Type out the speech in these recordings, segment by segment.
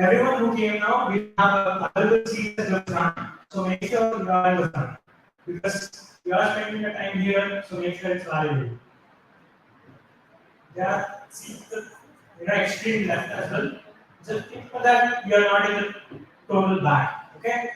everyone who came now, we have available seats at the front. So make sure you are in the front because you are spending the time here. So make sure it's valuable. There are seats that extreme left as well. Just think for that you are not in the total back. Okay.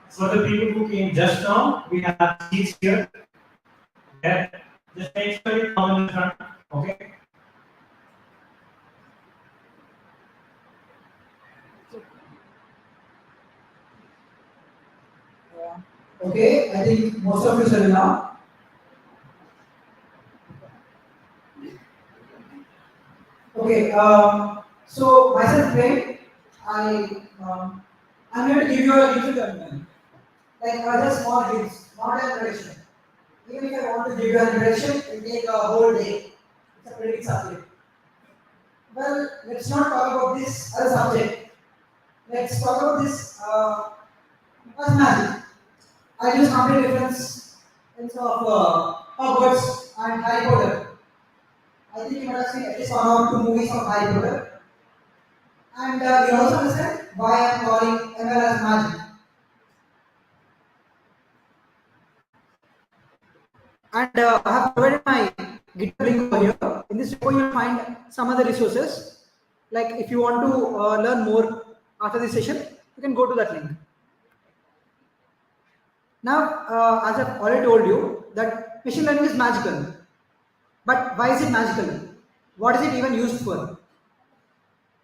For the people who came just now, we have seats here. Yeah. Just make sure you come in the front. Okay. Okay, I think most of you said now. Okay, so myself, Craig, I'm here to give you a little terminal. Like just small hints, not an introduction. Even if I want to give you an introduction, it will take a whole day. It's a pretty big subject. Well, let's not talk about this as a subject. Let's talk about this as magic. I use complete difference in terms of Hogwarts and Harry Potter. I think you might have seen at least 1 or 2 movies of Harry Potter. And you also understand why I am calling ML as magic. And I have provided my GitHub link over here. In this repo, you will find some other resources. Like if you want to learn more after this session, you can go to that link. Now, as I've already told you, that machine learning is magical. But why is it magical? What is it even used for?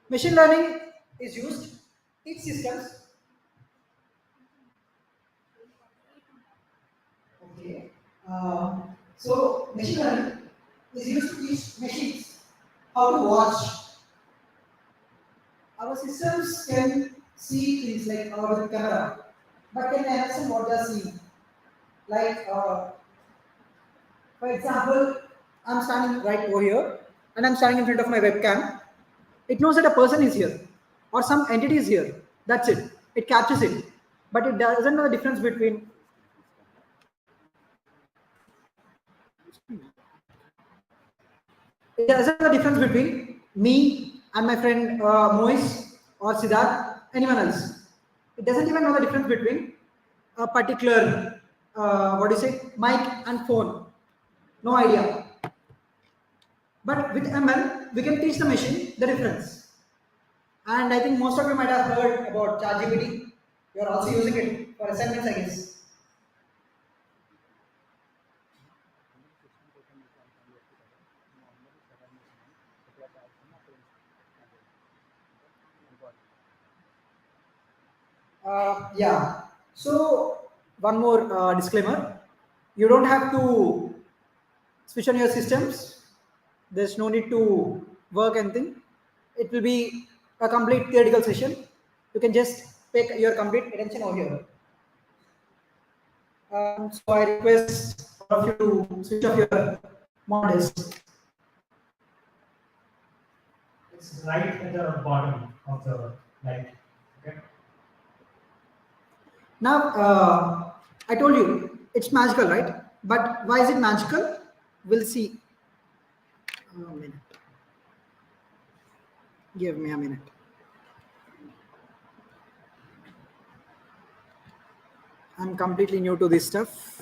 Machine learning is used to teach systems. Okay. So machine learning is used to teach machines how to watch. Our systems can see things like our camera, but can they understand what they are seeing? Like, for example, I'm standing right over here, and I'm standing in front of my webcam. It knows that a person is here, or some entity is here. That's it. It captures it, but it doesn't know the difference between. It doesn't know the difference between me and my friend Moise or Siddharth, anyone else. It doesn't even know the difference between a particular, what do you say, mic and phone. No idea. But with ML, we can teach the machine the difference. And I think most of you might have heard about ChatGPT. You are also using it for assignments, I guess. Yeah. So one more disclaimer: you don't have to switch on your systems. There's no need to work anything. It will be a complete theoretical session. You can just pay your complete attention over here. So I request all of you to switch off your monitors. It's right at the bottom of the light. Okay. Now, I told you it's magical, right? But why is it magical? We'll see. A minute. Give me a minute. I'm completely new to this stuff.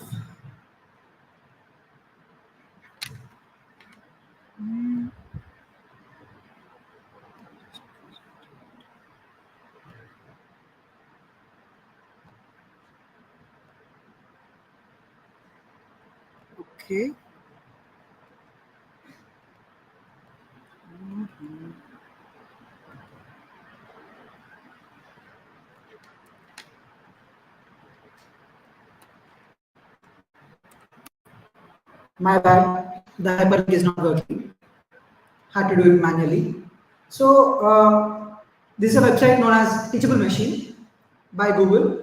Okay. My bad. The hyperlink is not working. Had to do it manually. So this is a website known as Teachable Machine by Google.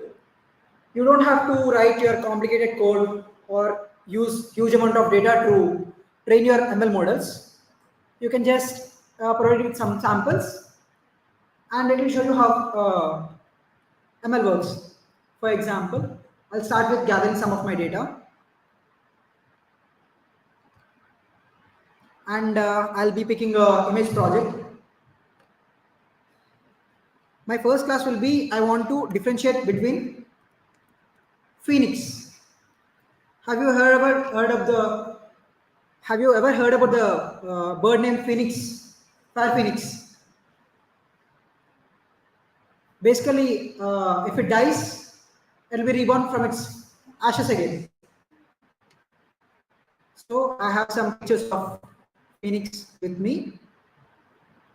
You don't have to write your complicated code or use huge amount of data to train your ML models. You can just provide it with some samples and it will show you how ML works. For example, I'll start with gathering some of my data and I'll be picking a image project. My first class will be I want to differentiate between Phoenix. Have you heard of the Have you ever heard about the bird named Phoenix? Fire Phoenix. Basically, if it dies, it will be reborn from its ashes again. So I have some pictures of Phoenix with me.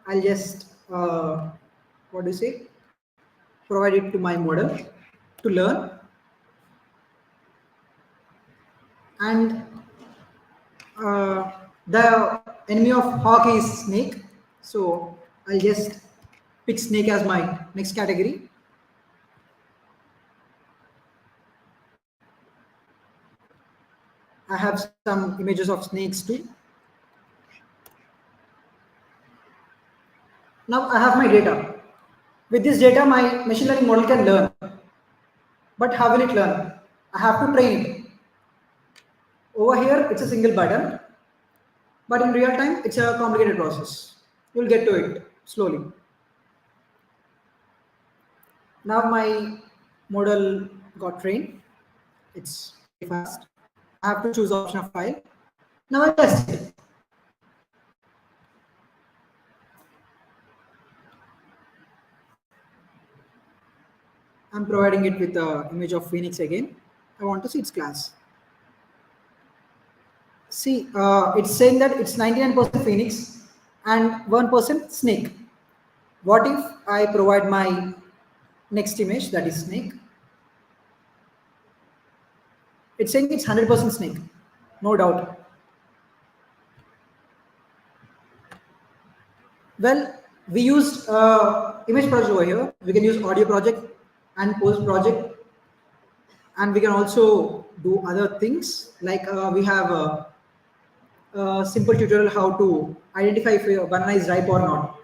I'll just what do you say? Provide it to my model to learn. And the enemy of hawk is snake. So I'll just pick snake as my next category. I have some images of snakes too. Now I have my data. With this data, my machine learning model can learn. But how will it learn? I have to train it. Over here, it's a single button. But in real time, it's a complicated process. You'll get to it slowly. Now my model got trained. It's very fast. I have to choose option of file. Now I test it. I'm providing it with the image of Phoenix again. I want to see its class. See, it's saying that it's 99% Phoenix and 1% snake. What if I provide my next image, that is snake? It's saying it's 100% snake, no doubt. Well, we used image project over here. We can use audio project and post project, and we can also do other things like we have a simple tutorial how to identify if a banana is ripe or not,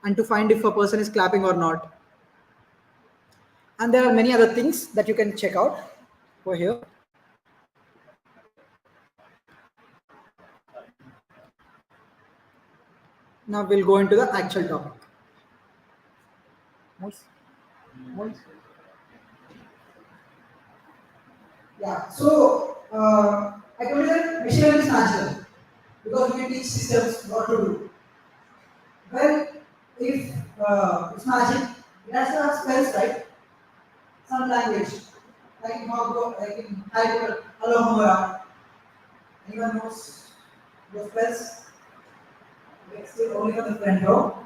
and to find if a person is clapping or not. And there are many other things that you can check out over here. Now we'll go into the actual topic. Yeah, so I told you that machine learning is natural because we can teach systems what to do. Well, if it's magic, it has to have spells, right? Some language, like in Hogwarts, like in Harry Potter, hello Homura. Anyone knows those spells? Okay, still only for the front row.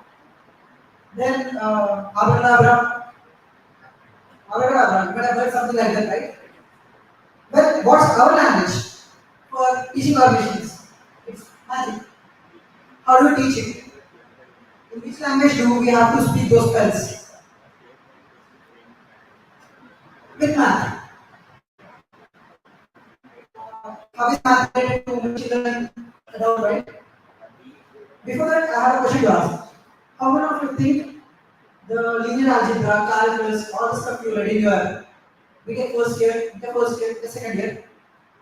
Then Abracadabra, Abracadabra. You might have heard something like that, right? Well, what's our language for teaching our machines? It's magic. How do we teach it? In which language do we have to speak those spells? With math. how is math related to machine learning around, right? Before that, I have a question to ask. How many of you think the linear algebra, calculus, all the stuff you read in your BTech first year, the second year,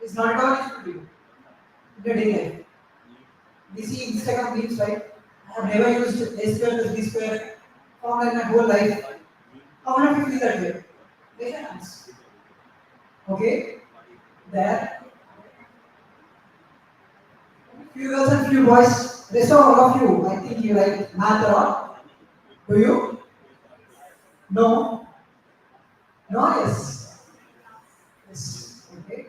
is not at all useful to you in your daily life? We see Instagram memes, right? I have never used a square plus b square formula in my whole life. How many of you feel that way? Raise your hands. Okay, there. Few girls and few boys. Rest of all of you, I think you like math a lot. Do you? No. No. Yes. Yes. Okay.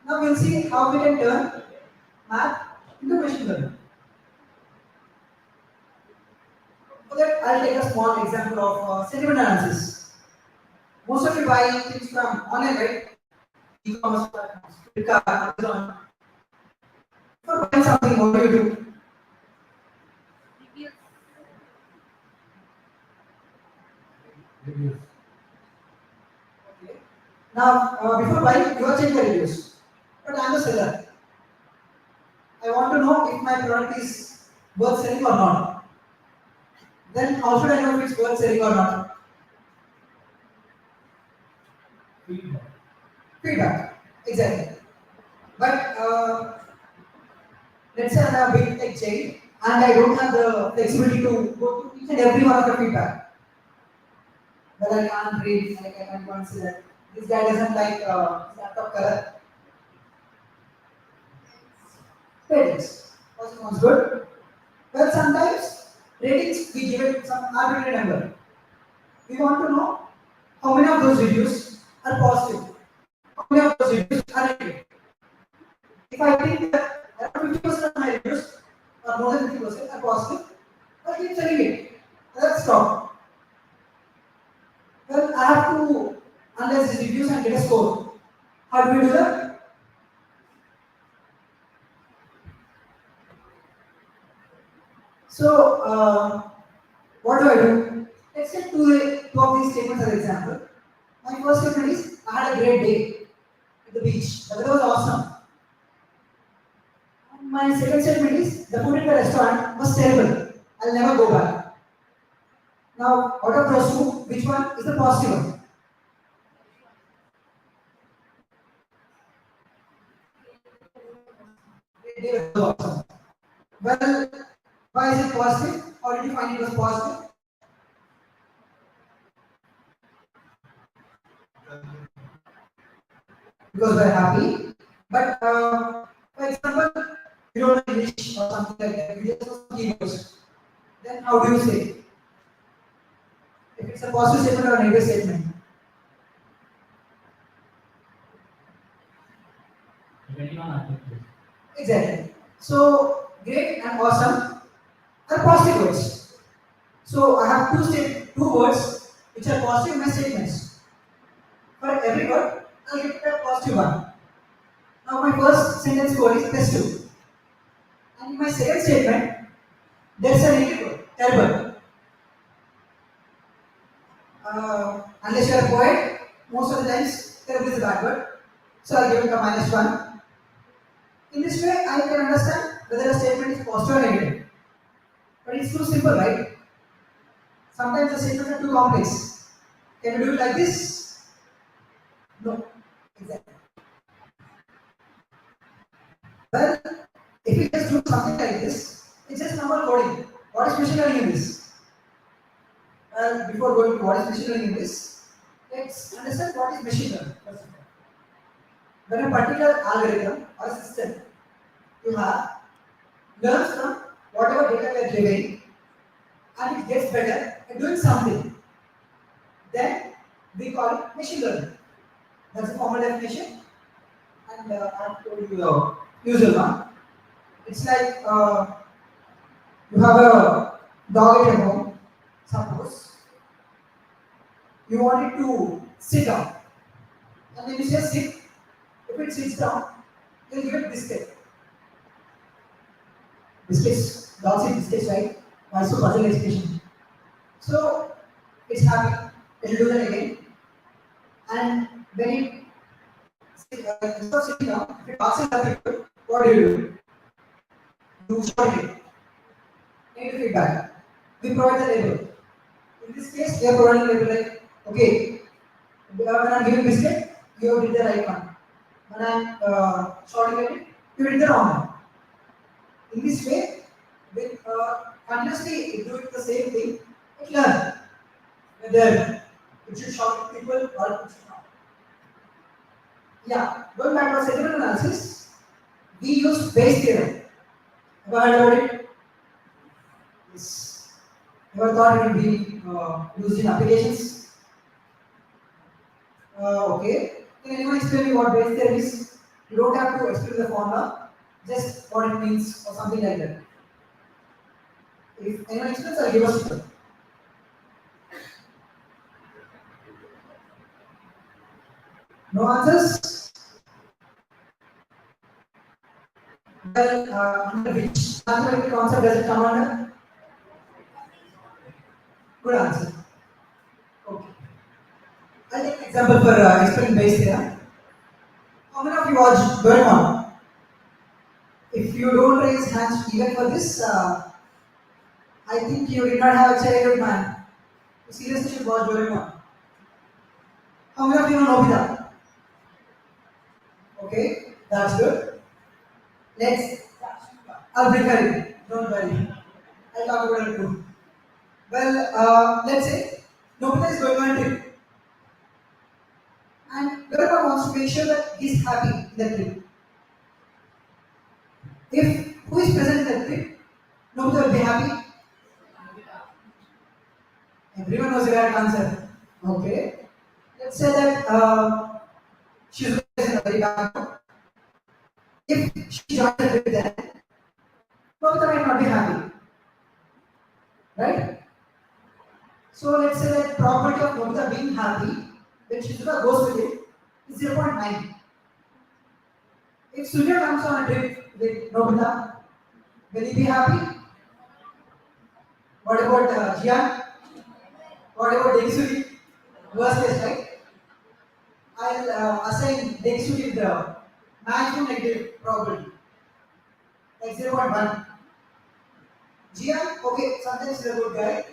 Now we'll see how we can turn math into machine learning. For that, I'll take a small example of sentiment analysis. Most of you buy things from online, right? E-commerce platforms, Flipkart, Amazon. For buying something, what do? Reviews. Okay. Now, before buying, you are checking the reviews. But I'm the seller. I want to know if my product is worth selling or not. Then how should I know if it's worth selling or not? Feedback. Feedback. Exactly. But let's say I'm a big tech chain and I don't have the flexibility to go to each and every one of the feedback. Well, I can't read, like I can't say that this guy doesn't like laptop color. Ratings. First one's good. Well, sometimes ratings we give it some arbitrary number. We want to know how many of those reviews are positive, how many of those reviews are negative. If I think that around 50% of my reviews or more than 50% are positive, I keep selling it. Let's stop. Well, I have to analyze these reviews and get a score. How do we do that? So, what do I do? Let's take two of these statements as an example. My first statement is I had a great day at the beach. The weather was awesome. My second statement is the food in the restaurant was terrible. I'll never go back. Now, out of those two, which one is the positive one? Great day was awesome. Well, why is it positive? How did you find it was positive? Because we're happy. But for example, you don't know English or something like that, you just know some keywords. Then how do you say? If it's a positive statement or a negative statement? Depending on activity. Exactly. So great and awesome are positive words. So I have two words which are positive in my statements. For every word, I'll get a positive one. Now my first sentence word is best two. And in my second statement, there's a negative word, terrible. Unless you are a poet, most of the times terrible is a bad word. So I'll give it a -1. In this way, I can understand whether a statement is positive or negative. But it's too simple, right? Sometimes the statements are too complex. Can we do it like this? No. Exactly. Well, if we just do something like this, it's just normal coding. What is machine learning in this? Well, before going to what is machine learning in this, let's understand what is machine learning. First of all. When a particular algorithm or system you have learns from whatever data we are giving and it gets better at doing something, then we call it machine learning. That's a formal definition, and I've told you the usual one. It's like you have a dog at your home. Suppose you want it to sit down, and then you say sit. If it sits down, you'll give it biscuit. Biscuits, dogs eat biscuits, right? Why so puzzle expression? So it's happy. It'll do that again, and when it instead of sitting down, if it passes other people, what do? You shout it. Negative feedback. We provide the label. In this case, we are providing label like, okay, when I'm giving biscuit, you did the right one. When I'm shouting at it, you did the wrong one. In this way, with continuously doing the same thing, it learns whether it should shout at people or it should not. Yeah, going back to our segment analysis, we use Bayes theorem. Have you heard about it? Yes. Ever thought it will be used in applications? Okay. Can anyone explain me what Bayes theorem is? You don't have to explain the formula, just what it means or something like that. If anyone explains, I'll give us a no answers? Well, under which mathematical concept does it come under? Good answer. Okay. I'll take an example for explaining Bayes theorem. How many of you watch Doraemon? If you don't raise hands even for this, I think you did not have a childhood, man. You seriously should watch Doraemon. How many of you know Nobita? Okay, that's good. Let's. I'll bring her in. Don't worry. I'll talk about it too. Well, let's say Nobita is going on a trip, and Doraemon wants to make sure that he's happy in the trip. If who is present in the trip, Nobita will be happy. Everyone knows the right answer. Okay. Let's say that she's in a very bad mood. If she joins the trip then, Nobita might not be happy. Right? So let's say that probability of Nobita being happy when Shizuka goes with it is 0.9. If Surya comes on a trip with Nobita, will he be happy? What about Jian? What about Dekisuri? Worst case, right? I'll assign Dekisuri the maximum negative probability, like 0.1. Jian, okay, sometimes he's a good guy.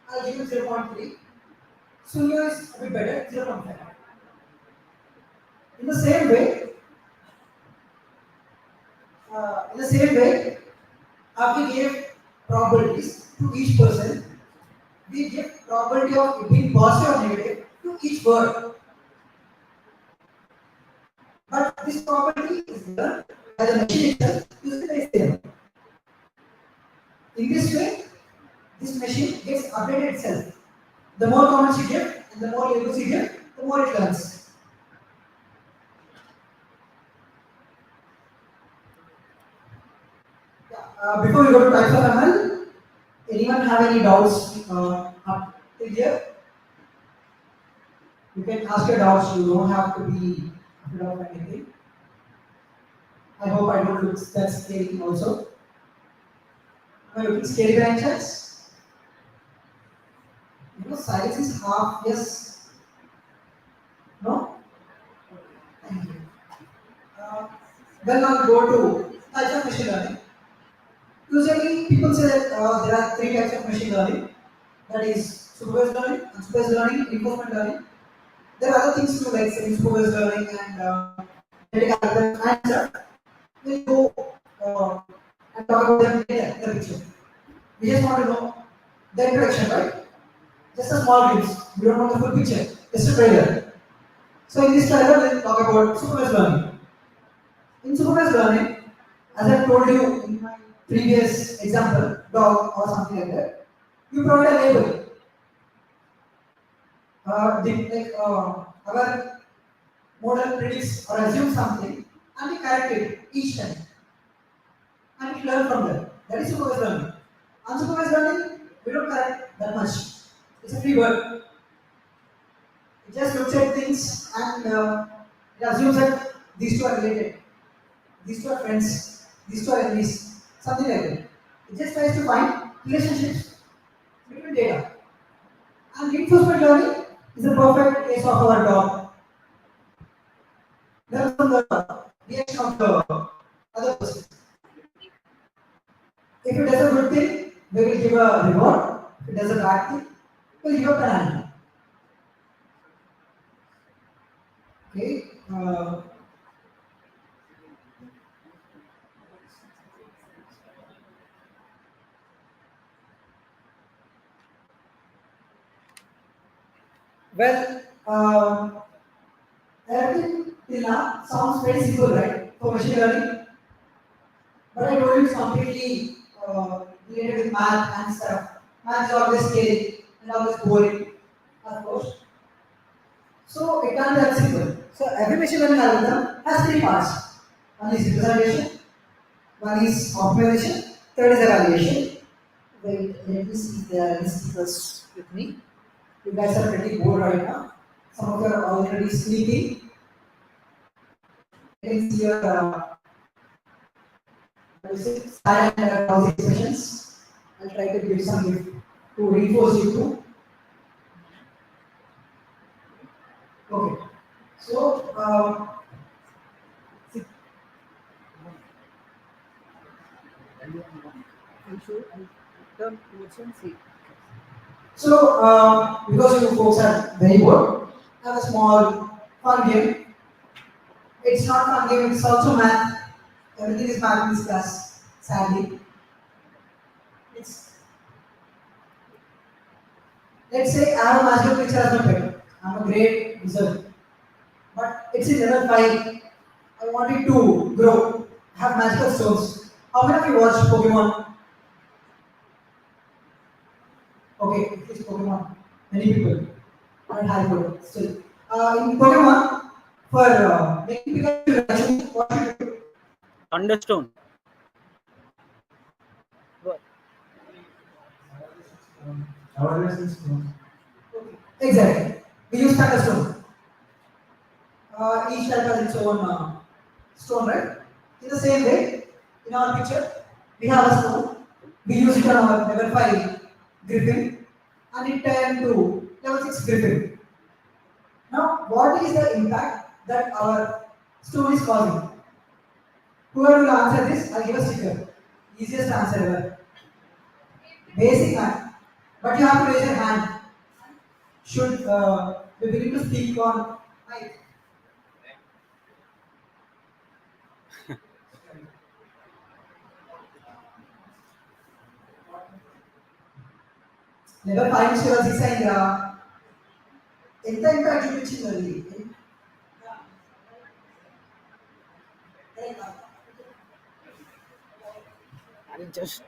I'll give him 0.3. Surya is a bit better, 0.5. In the same way, we give probabilities to each person. We give probability of it being positive or negative to each word. But this probability is learned by the machine itself using Bayes theorem. In this way, this machine gets updated itself. The more comments you give and the more labels you give, the more it learns. Yeah, before we go to types of ML, anyone have any doubts up till here? You can ask your doubts, you don't have to be afraid of anything. I hope I don't look that scary also. Am I looking scary by any chance? You know, silence is half yes. No? Thank you. Then I'll go to types of machine learning. Usually people say that there are three types of machine learning. That is supervised learning, unsupervised learning, reinforcement learning. There are other things too like semi-supervised learning and genetic algorithms and stuff. We'll go and talk about them later in the picture. We just want to know the introduction, right? Just a small glimpse. We don't want the full picture. Just a trailer. So in this trailer, we'll talk about supervised learning. In supervised learning, as I told you in my previous example, dog or something like that, you provide a label. Our model predicts or assumes something and we correct it each time. And we learn from that. That is supervised learning. Unsupervised learning, we don't correct that much. It's a free word. It just looks at things and it assumes that these two are related. These two are friends. These two are enemies. Something like that. It just tries to find relationships between data. And reinforcement learning is a perfect case of our dog. learn from the reaction of the other person. If it does a good thing, we will give a reward. If it does a bad thing, we will give a penalty. Okay. Well, everything till now sounds very simple, right? For machine learning, but I told you it's completely related with math and stuff. Math is always scary and always boring, of course. So it can't be that simple. So every machine learning algorithm has three parts. One is representation, one is optimization, third is evaluation. Wait, let me see if there are any speakers with me. You guys are pretty bored right now. Some of you are already sleeping. I can see your silent and drowsy expressions. I'll try to give some to reinforce you too. Okay. So, because you folks are very bored, have a small fun game. It's not fun game, it's also math. Everything is math in this class, sadly. It's, let's say I have a magical picture as my pet. I'm a great wizard. But it's in level 5. I want it to grow, have magical stones. How many of you watch Pokemon? Okay, it is Pokemon. Many people. Not hyper, still. In Pokemon, for making Pikachu Raichu, what should you do? Thunderstone. What? Exactly. We use Thunderstone. Each type has its own stone, right? In the same way, in our picture, we have a stone. We use it on our level 5 Griffin and it turned to level 6 Griffin. Now, what is the impact that our stone is causing? Whoever will answer this, I'll give a sticker. Easiest answer ever. Basic math. But you have to raise your hand. Should we begin to speak on mic? Level 5 నుంచి level 6 అయిందిరా ఎంత impact చూపించింది అది I just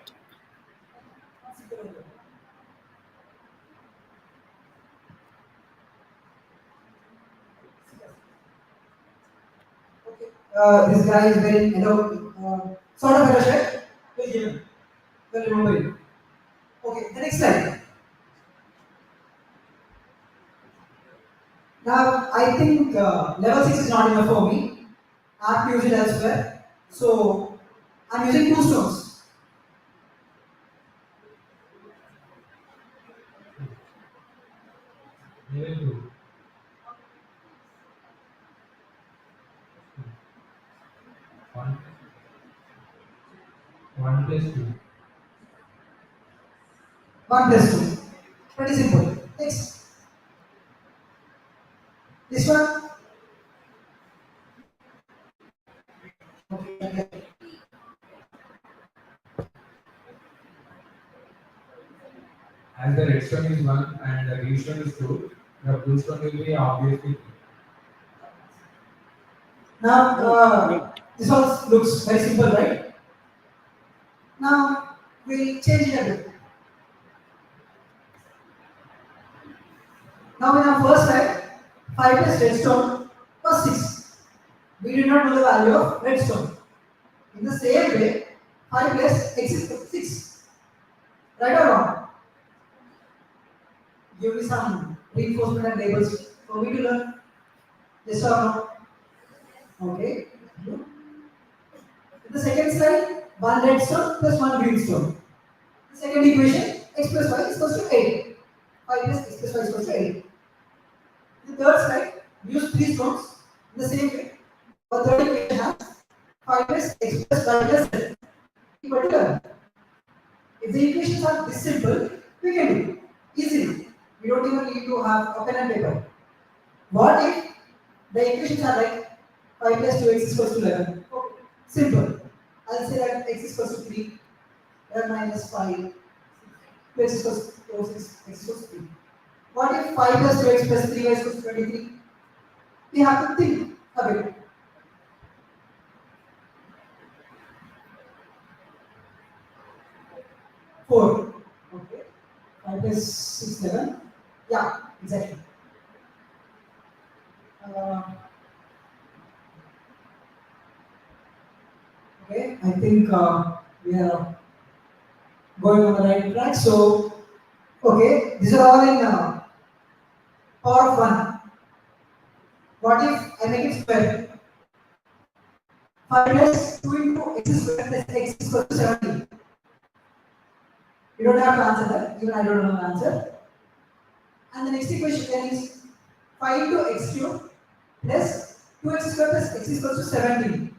this guy is wearing yellow sort of yellow shirt. We'll give him. We'll remember it. Okay, the next slide. Now, I think level 6 is not enough for me. I have to use it elsewhere. So, I'm using two stones. Level 2. 1 plus 2. 1 plus 2. Pretty simple. Next. This one. Okay. As the red stone is 1 and the green stone is 2, the blue stone will be obviously 3. Now, this one looks very simple, right? Now, we'll change it a bit. Now, in our first slide, 5 plus redstone was 6. We did not know the value of redstone. In the same way, 5 plus x is 6. Right or wrong? Give me some reinforcement and labels for me to learn. Yes or no? Okay. In the second slide, 1 redstone plus 1 green stone. The second equation, x plus y is equal to 8. 5 plus x plus y is equal to 8. In the third slide, we use 3 stones in the same way. Our third equation has 5 plus x plus y plus z equal to 11. If the equations are this simple, we can do easily. We don't even need to have a pen and paper. What if the equations are like 5 plus 2x is equals to 11? Okay. Simple. I'll say that x is equals to 3, 11 minus 5 plus is equals to 6, x is equals to 3. What if 5 plus 2x plus 3y is equals to 23? We have to think a bit. Four. Okay. 5 plus 6, 11. Yeah, exactly. Okay, I think we are going on the right track. So, okay, these are all in power of 1. What if I make it square? 5 plus 2 into x square plus x is equal to 17. You don't have to answer that, even I don't know the answer. And the next equation then is 5 into x cube plus 2x square plus x is equal to 17.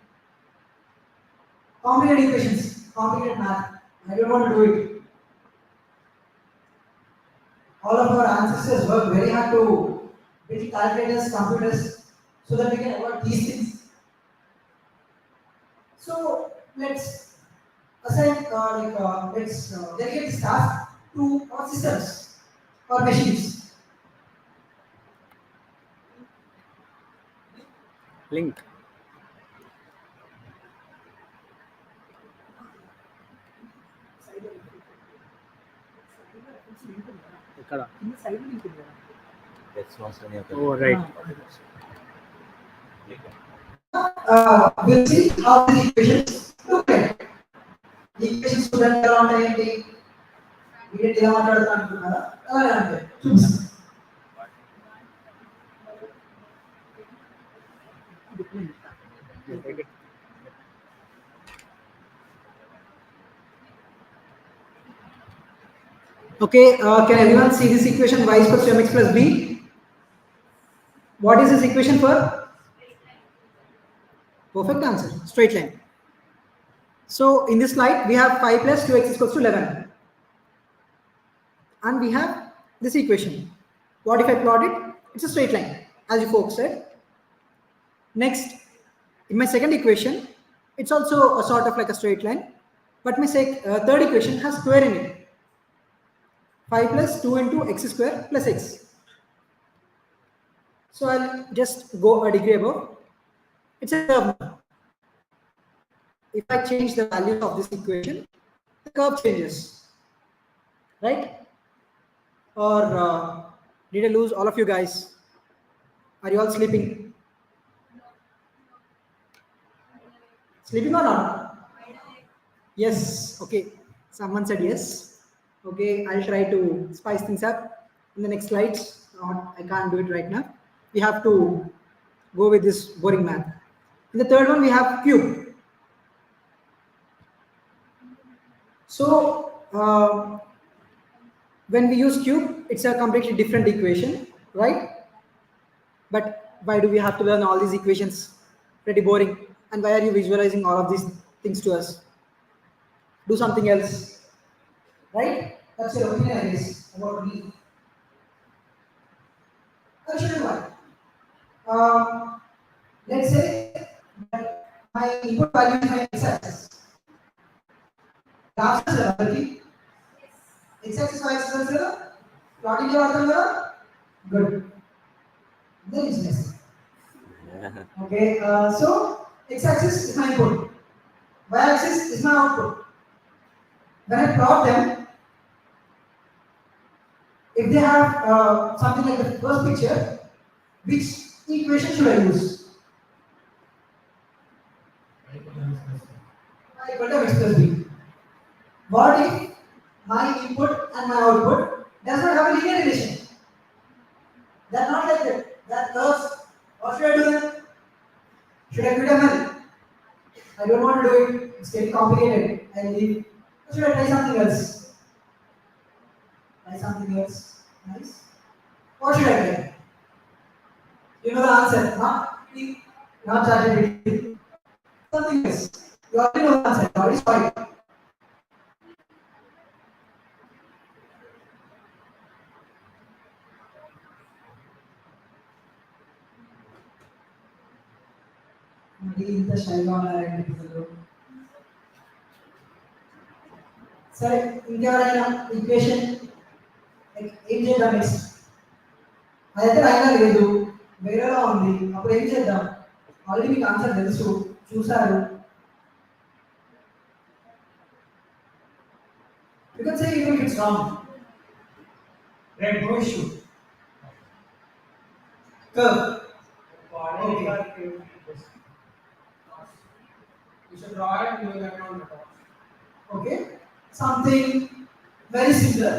Complicated equations, complicated math. I don't want to do it. All of our ancestors worked very hard to build calculators, computers, so that we can avoid these things. So let's assign, let's delegate this task to our systems or machines. link. ఇక్కడ Oh, right. We'll see how the equations look like. Equations చూడండి ఎలా ఉంటాయండి వీటి ఎలా మాట్లాడుతున్నా అనుకుంటున్నారా అలానే ఉంటాయి చూపిస్తాను. Okay, can everyone see this equation y is equals to mx plus b? What is this equation for? Perfect answer, straight line. So in this slide we have 5 plus 2x is equals to 11. And we have this equation. What if I plot it? It's a straight line, as you folks said. Next, in my second equation, it's also a sort of like a straight line, but my third equation has square in it. 5 plus 2 into x square plus x. So I'll just go a degree above. It's a curve now. If I change the values of this equation, the curve changes, right? Or did I lose all of you guys? Are you all sleeping? Sleeping or not? Yes. Okay. Someone said yes. Okay. I'll try to spice things up in the next slides. I can't do it right now. We have to go with this boring math. In the third one, we have cube. So when we use cube, it's a completely different equation, right? But why do we have to learn all these equations? Pretty boring. And why are you visualizing all of these things to us? Do something else, right? That's your opinion, I guess, about me. I'll show you why. Let's say that my input value is my x-axis. X-axis is already. X-axis, y-axis is plotting your order. Good. Then it's messy. Okay, so x-axis is my input, y-axis is my output. When I plot them, if they have something like the first picture, which equation should I use? Y equal to x plus b. What if my input and my output does not have a linear relation? They're not like that. That curves. What should I do then? Should I quit ML? I don't want to do it. It's getting complicated. I'll leave. Or should I try something else? Try something else. Nice. What should I try? You know the answer, huh? Not ChatGPT. Something else. You already know the answer. You already saw it. మళ్ళీ ఇంత షైగా ఉన్నారండి పిల్లలు. సరే ఇంకెవరైనా equation ఏం చేద్దాం next? అదైతే రాయినా లేదు, వేరేలా ఉంది, అప్పుడు ఏం చేద్దాం? ఆల్రెడీ మీకు ఆన్సర్ తెలుసు, చూసారు. You can say even if it's wrong. Right, no issue. Curve. Okay. You should draw it, you will get on the top. Okay. Something very similar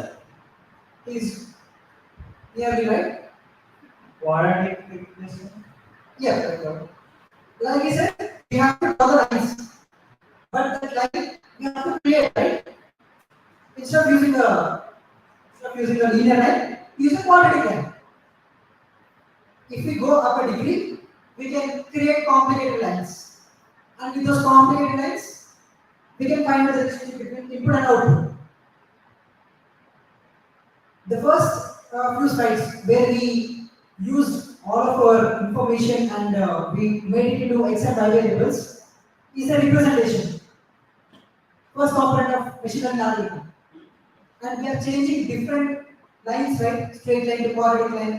is nearly right. Quadratic equation. Yeah. Like I said, we have to draw the lines, but that line we have to create, right? Instead of using a linear line, use a quadratic line. If we go up a degree, we can create complicated lines, and with those complicated lines, we can find the relationship between input and output. The first few slides where we used all of our information and we made it into x and y variables is a representation. First component of machine learning algorithm. And we are changing different lines, right? Straight line to quadratic line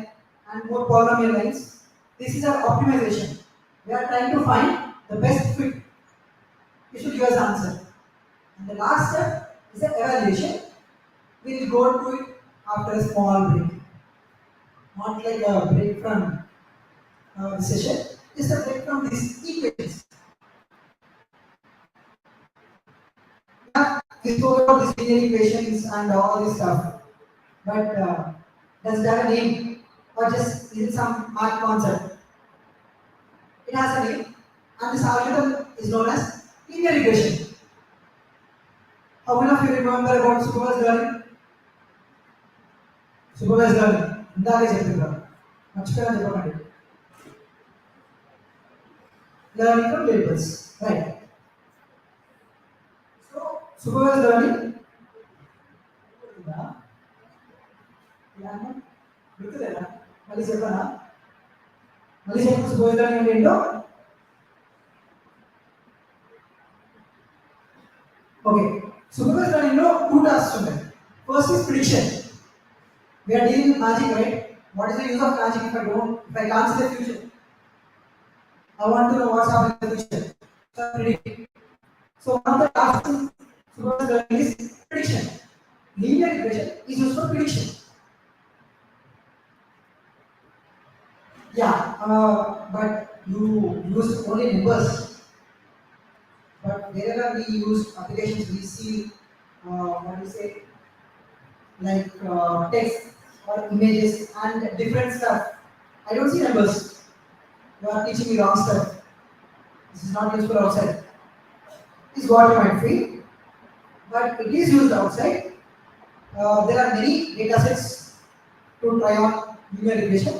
and more polynomial lines. This is our optimization. We are trying to find the best fit. You should give us answer. And the last step is the evaluation. We will go to it after a small break. Not like a break from the session, just a break from these equations. Yeah, we spoke about these linear equations and all this stuff. But does it have a name, or just is it some math concept? It has a name, and this algorithm is known as linear regression. How many of you remember about supervised learning? Supervised learning. ఇందాకే చెప్తున్నా, మర్చిపోయినా చెప్పకండి. Learning from labels, right? So supervised learning. గుర్తులేదా? మళ్ళీ చెప్పనా? మళ్ళీ చెప్పు supervised learning అంటే ఏంటో. Okay, supervised learning లో two tasks ఉన్నాయి. First is prediction. We are dealing with magic, right? What is the use of magic if I can't see the future? I want to know what's happening in the future. So I predict. So one of the tasks in supervised learning is prediction. Linear regression is used for prediction. Yeah, but you use only numbers. But wherever we use applications, we see what do you say, like text or images and different stuff. I don't see numbers. You are teaching me wrong stuff. This is not useful outside. This is what you might feel, but it is used outside. There are many data sets to try on linear regression.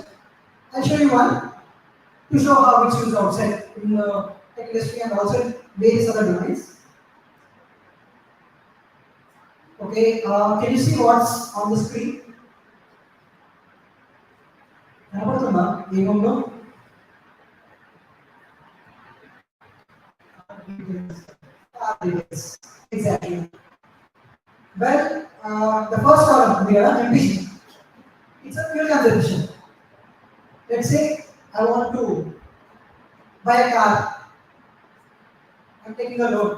I'll show you one to show how it's used outside in the tech industry and also in various other domains. Okay, can you see what's on the screen? కనపడుతుందా ఏముందో? Exactly. Well, the first column here, MPG. It's a fuel consumption. Let's say I want to buy a car. I'm taking a loan.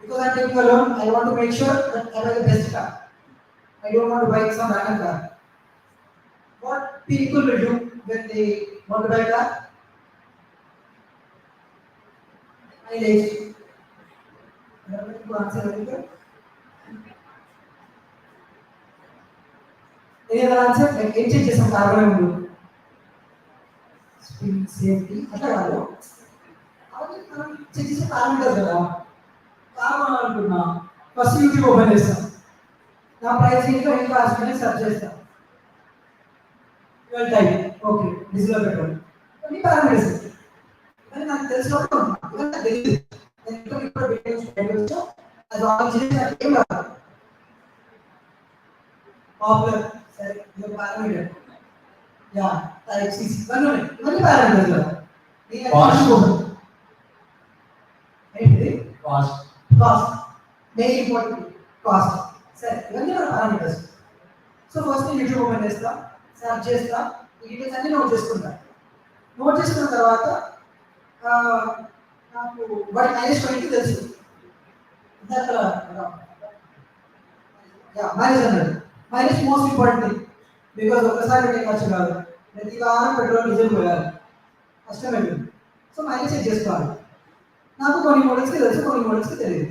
Because I'm taking a loan, I want to make sure that I buy the best car. I don't want to buy some random car. What people will do when they want to buy a car? Mileage. Answer anything? Any other answer? Like ఏం check చేసాం carbon ముందు? Speed, safety అట్లా కాదు. అది మనం check చేసే parameters కదా. Carbon అనుకున్నా ఫస్ట్ యూట్యూబ్ ఓపెన్ చేస్తాం. నా ప్రైసింగ్ లో ఏం కాస్ట్ అని సెర్చ్ చేస్తాం. Fuel type, okay, diesel petrol. కొన్ని పారామీటర్స్. ఇవన్నీ నాకు తెలిసినప్పుడు ఇవన్నీ నాకు తెలియదు. నేను ఇప్పుడు పెట్టవచ్చు అది వాళ్ళు చేసిన ఏం రాదు. పాపులర్ సరే ఇది పారామీటర్ యా టైప్ సిసి ఇవన్నీ పారామీటర్స్ కదా. ఏంటిది కాస్ట్ మెయిన్ ఇంపార్టెంట్ కాస్ట్. సరే ఇవన్నీ మన పారామీటర్స్. సో ఫస్ట్ నేను యూట్యూబ్ ఓపెన్ చేస్తా, సెర్చ్ చేస్తా, ఈ డీటెయిల్స్ అన్ని నోట్ చేసుకుంటా. నోట్ చేసుకున్న తర్వాత నాకు వాటి -20 తెలుసు. మైనస్ మోస్ట్ ఇంపార్టెంట్ బికాస్ ఒకసారి పెట్టే ఖర్చు కాదు, ప్రతి వారం పెట్రోల్ డీజిల్ పోయాలి, కష్టమైంది. సో మైనస్ చెక్ చేసుకోవాలి. నాకు కొన్ని మోడల్స్కి తెలుసు, కొన్ని మోడల్స్కి తెలియదు.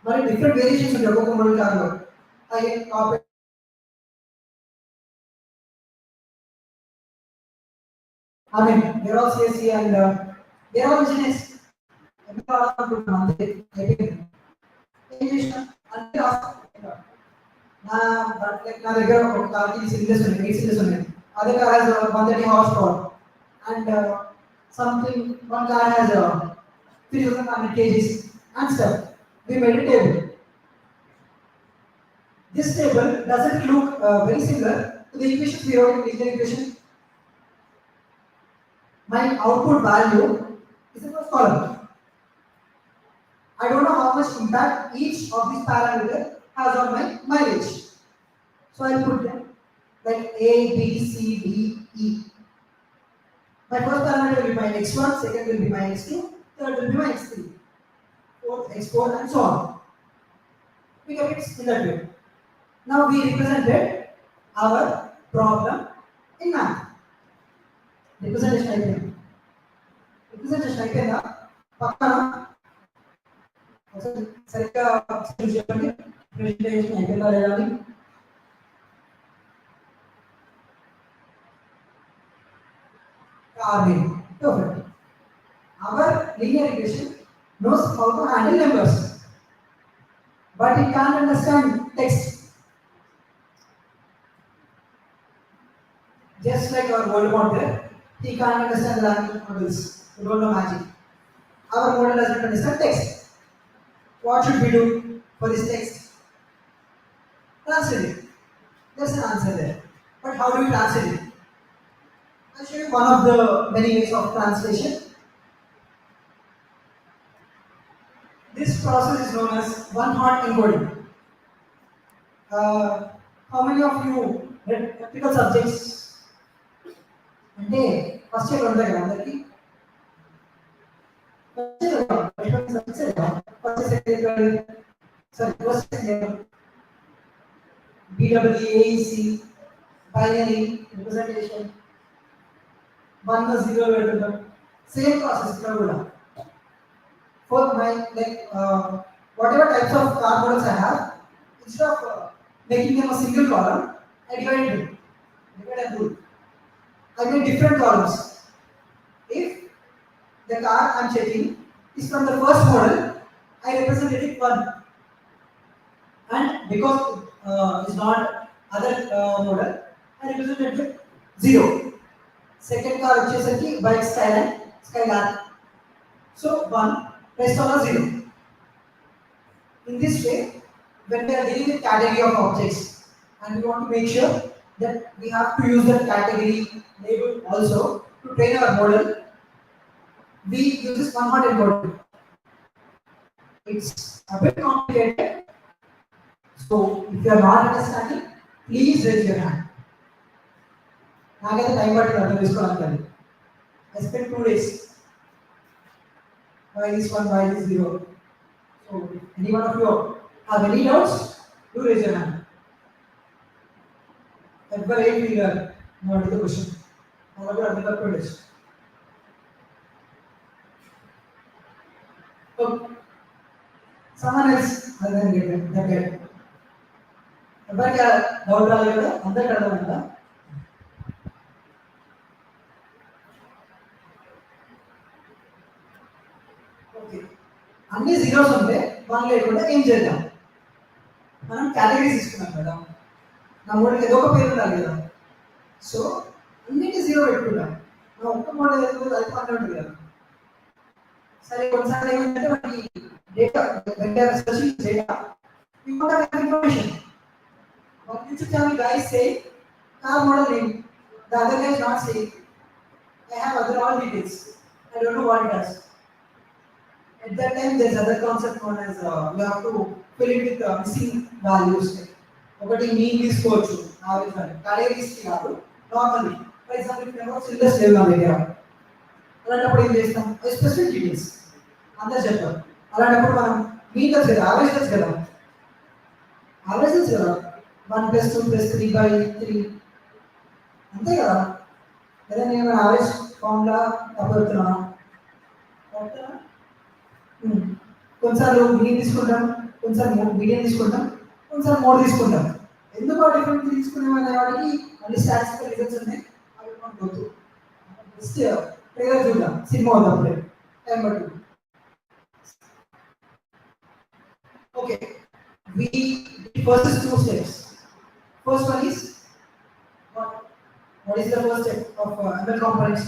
మరి డిఫరెంట్ వేరియేషన్స్ ఉంటాయి ఒక్కొక్క మోడల్ కార్లో. I mean, they're all CSC and they're all engineers. నా దగ్గర ఒక కార్కి సిలిండర్స్ ఉన్నాయి, 8 సిలిండర్స్ ఉన్నాయి. అదే car has 130 horsepower and something one car has 3,100 kgs and stuff. We made a table. This table doesn't look very similar to the equations we wrote in linear equation. My output value is the first column. I don't know how much impact each of these parameters has on my mileage. So I'll put them like A, B, C, D, E. My first parameter will be my X1, second will be my X2, third will be my X3, fourth X4 and so on. We get it in that way. Now we represented our problem in math. Representation అయిపోయిందా? పక్కన సరిగ్గా చెప్పండి, presentation అయిపోయిందా లేదా అని. Perfect. Our linear equation knows how to handle numbers, but it can't understand text. Just like our world model, he can't understand the language models. We don't know magic. Our model doesn't understand text. What should we do for this text? Translate it. There's an answer there. But how do we translate it? I'll show you one of the many ways of translation. This process is known as one-hot encoding. How many of you read practical subjects? అంటే first year ఉంటాయి కదా అందరికి. BWAEC, binary representation, 1 plus 0 పెడుతుంటాం. Same process ఇక్కడ కూడా. For my whatever types of car models I have, instead of making them a single column, I divide and rule. I make different columns. If the car I'm checking is from the first model, I represent it with 1. And because it's not other model, I represent it with 0. Second car వచ్చేసరికి bike Skylark. So 1, rest all are 0. In this way, when we are dealing with category of objects, and we want to make sure that we have to use that category label also to train our model, we use this one-hot encoding. It's a bit complicated, so if you are not understanding, please raise your hand. నాకైతే time పట్టింది అర్థం చేసుకోవడానికి. I spent 2 days. Why this 1, why this 0? So any one of you have any doubts? Do raise your hand. Every 8 we learn. Now what is the question? How about the other questions? So someone else other than get that get. ఎవరికి doubt రాలేదు కదా? అందరికి అర్థమైందా? Okay, అన్ని zeros ఉంటే 1 లేకుండా ఏం చేద్దాం? మనం కేటగిరీస్ ఇస్తున్నాం కదా, నా మోడల్కి ఏదో ఒక పేరు ఉండాలి కదా. సో అన్నిటి 0 పెట్టుకుంటాం. నా ఒక్క మోడల్ ఏదో అది పని ఉంటుంది కదా. సరే కొన్నిసార్లు ఏమంటే మనకి data when they are searching data we want to have information. But you should tell me guys say car model name. The other guy is not saying. I have other all details. I don't know what it does. At that time, there's other concept known as you have to fill it with missing values. ఒకటి mean తీసుకోవచ్చు average value categories కి కాదు normally for example ఇప్పుడు number of cylinders లేవు నా దగ్గర అలాంటప్పుడు ఏం చేస్తాం స్పెసిఫిక్ డీటెయిల్స్ అందరు చెప్తారు అలాంటప్పుడు మనం మీన్ తెలుసు కదా యావరేజ్ తెలుసు కదా యావరేజ్ తెలుసు కదా 1 + 2 + 3/3 అంతే కదా లేదా నేను యావరేజ్ ఫార్ములా తప్పవుతున్నాను కొన్నిసార్లు మీన్ తీసుకుంటాం కొన్నిసార్లు మీడియం తీసుకుంటాం కొన్నిసార్లు మోడ్ తీసుకుంటాం ఎందుకు ఆ డిఫరెంట్ తీసుకునే వాడికి మళ్ళీ స్టాటిస్టికల్ రిజల్ట్స్ ఉన్నాయి అవి మనం వద్దు జస్ట్ ట్రైలర్ చూద్దాం సినిమా వద్దప్పుడే టైం పట్టు okay we first 2 steps. First one is what is the first step of ML components?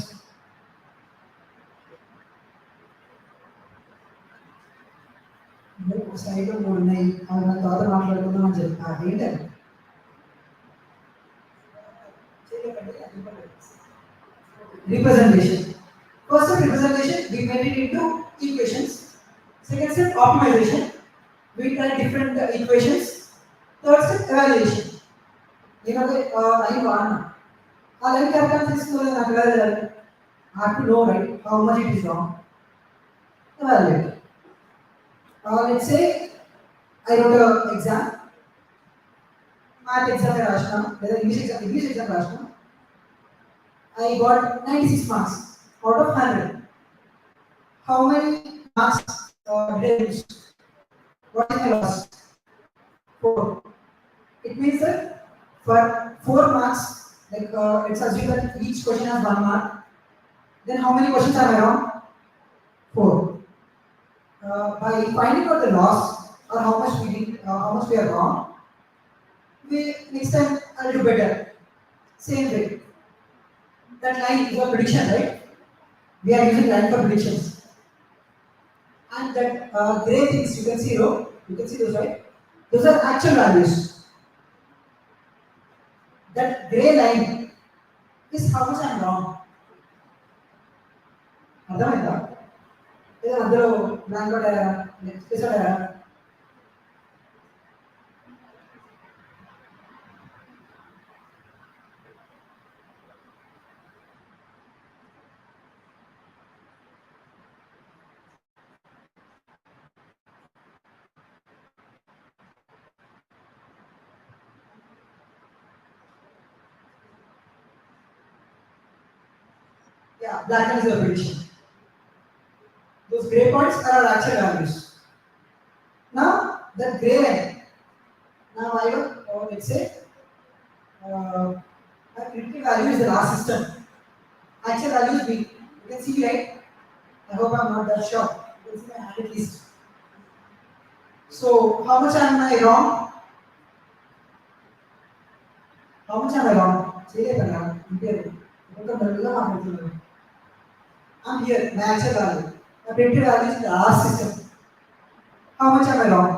Side లో మూడు ఉన్నాయి అవి మన తర్వాత మాట్లాడుకుందాం అని చెప్పి ఏంటంటే representation. First step representation, we made it into equations. Second step optimization, we try different equations. Third step evaluation. You know line one. A line characteristics को I have to know right how much it is wrong. Evaluate. Let's say I wrote an exam. Math exam Rashna, లేదా English exam Rashna. I got 96 marks out of 100. How many marks did I lose? What is my loss? 4. It means that for 4 marks, like let's assume that each question has 1 mark. Then how many questions are wrong? 4. By finding out the loss or how much we are wrong, we next time I'll do better. Same way. That line is a prediction, right? We are using line for predictions. And that gray things you can see, you can see those, right? Those are actual values. That gray line is how much I'm wrong. అర్థమైందా లేదా అందరూ blank పడ్డారా చేసాడా Yeah, black line is a prediction. Those gray points are our actual values. Now, the gray line. Now, I will, let's say, my predicted value is the last system. Actual value is B. You can see, right? I hope I'm not that sure. You can see my hand at least. So, how much am I wrong? How much am I wrong? Say it again. I'm here, my actual value. My predicted value is the last system. How much am I wrong?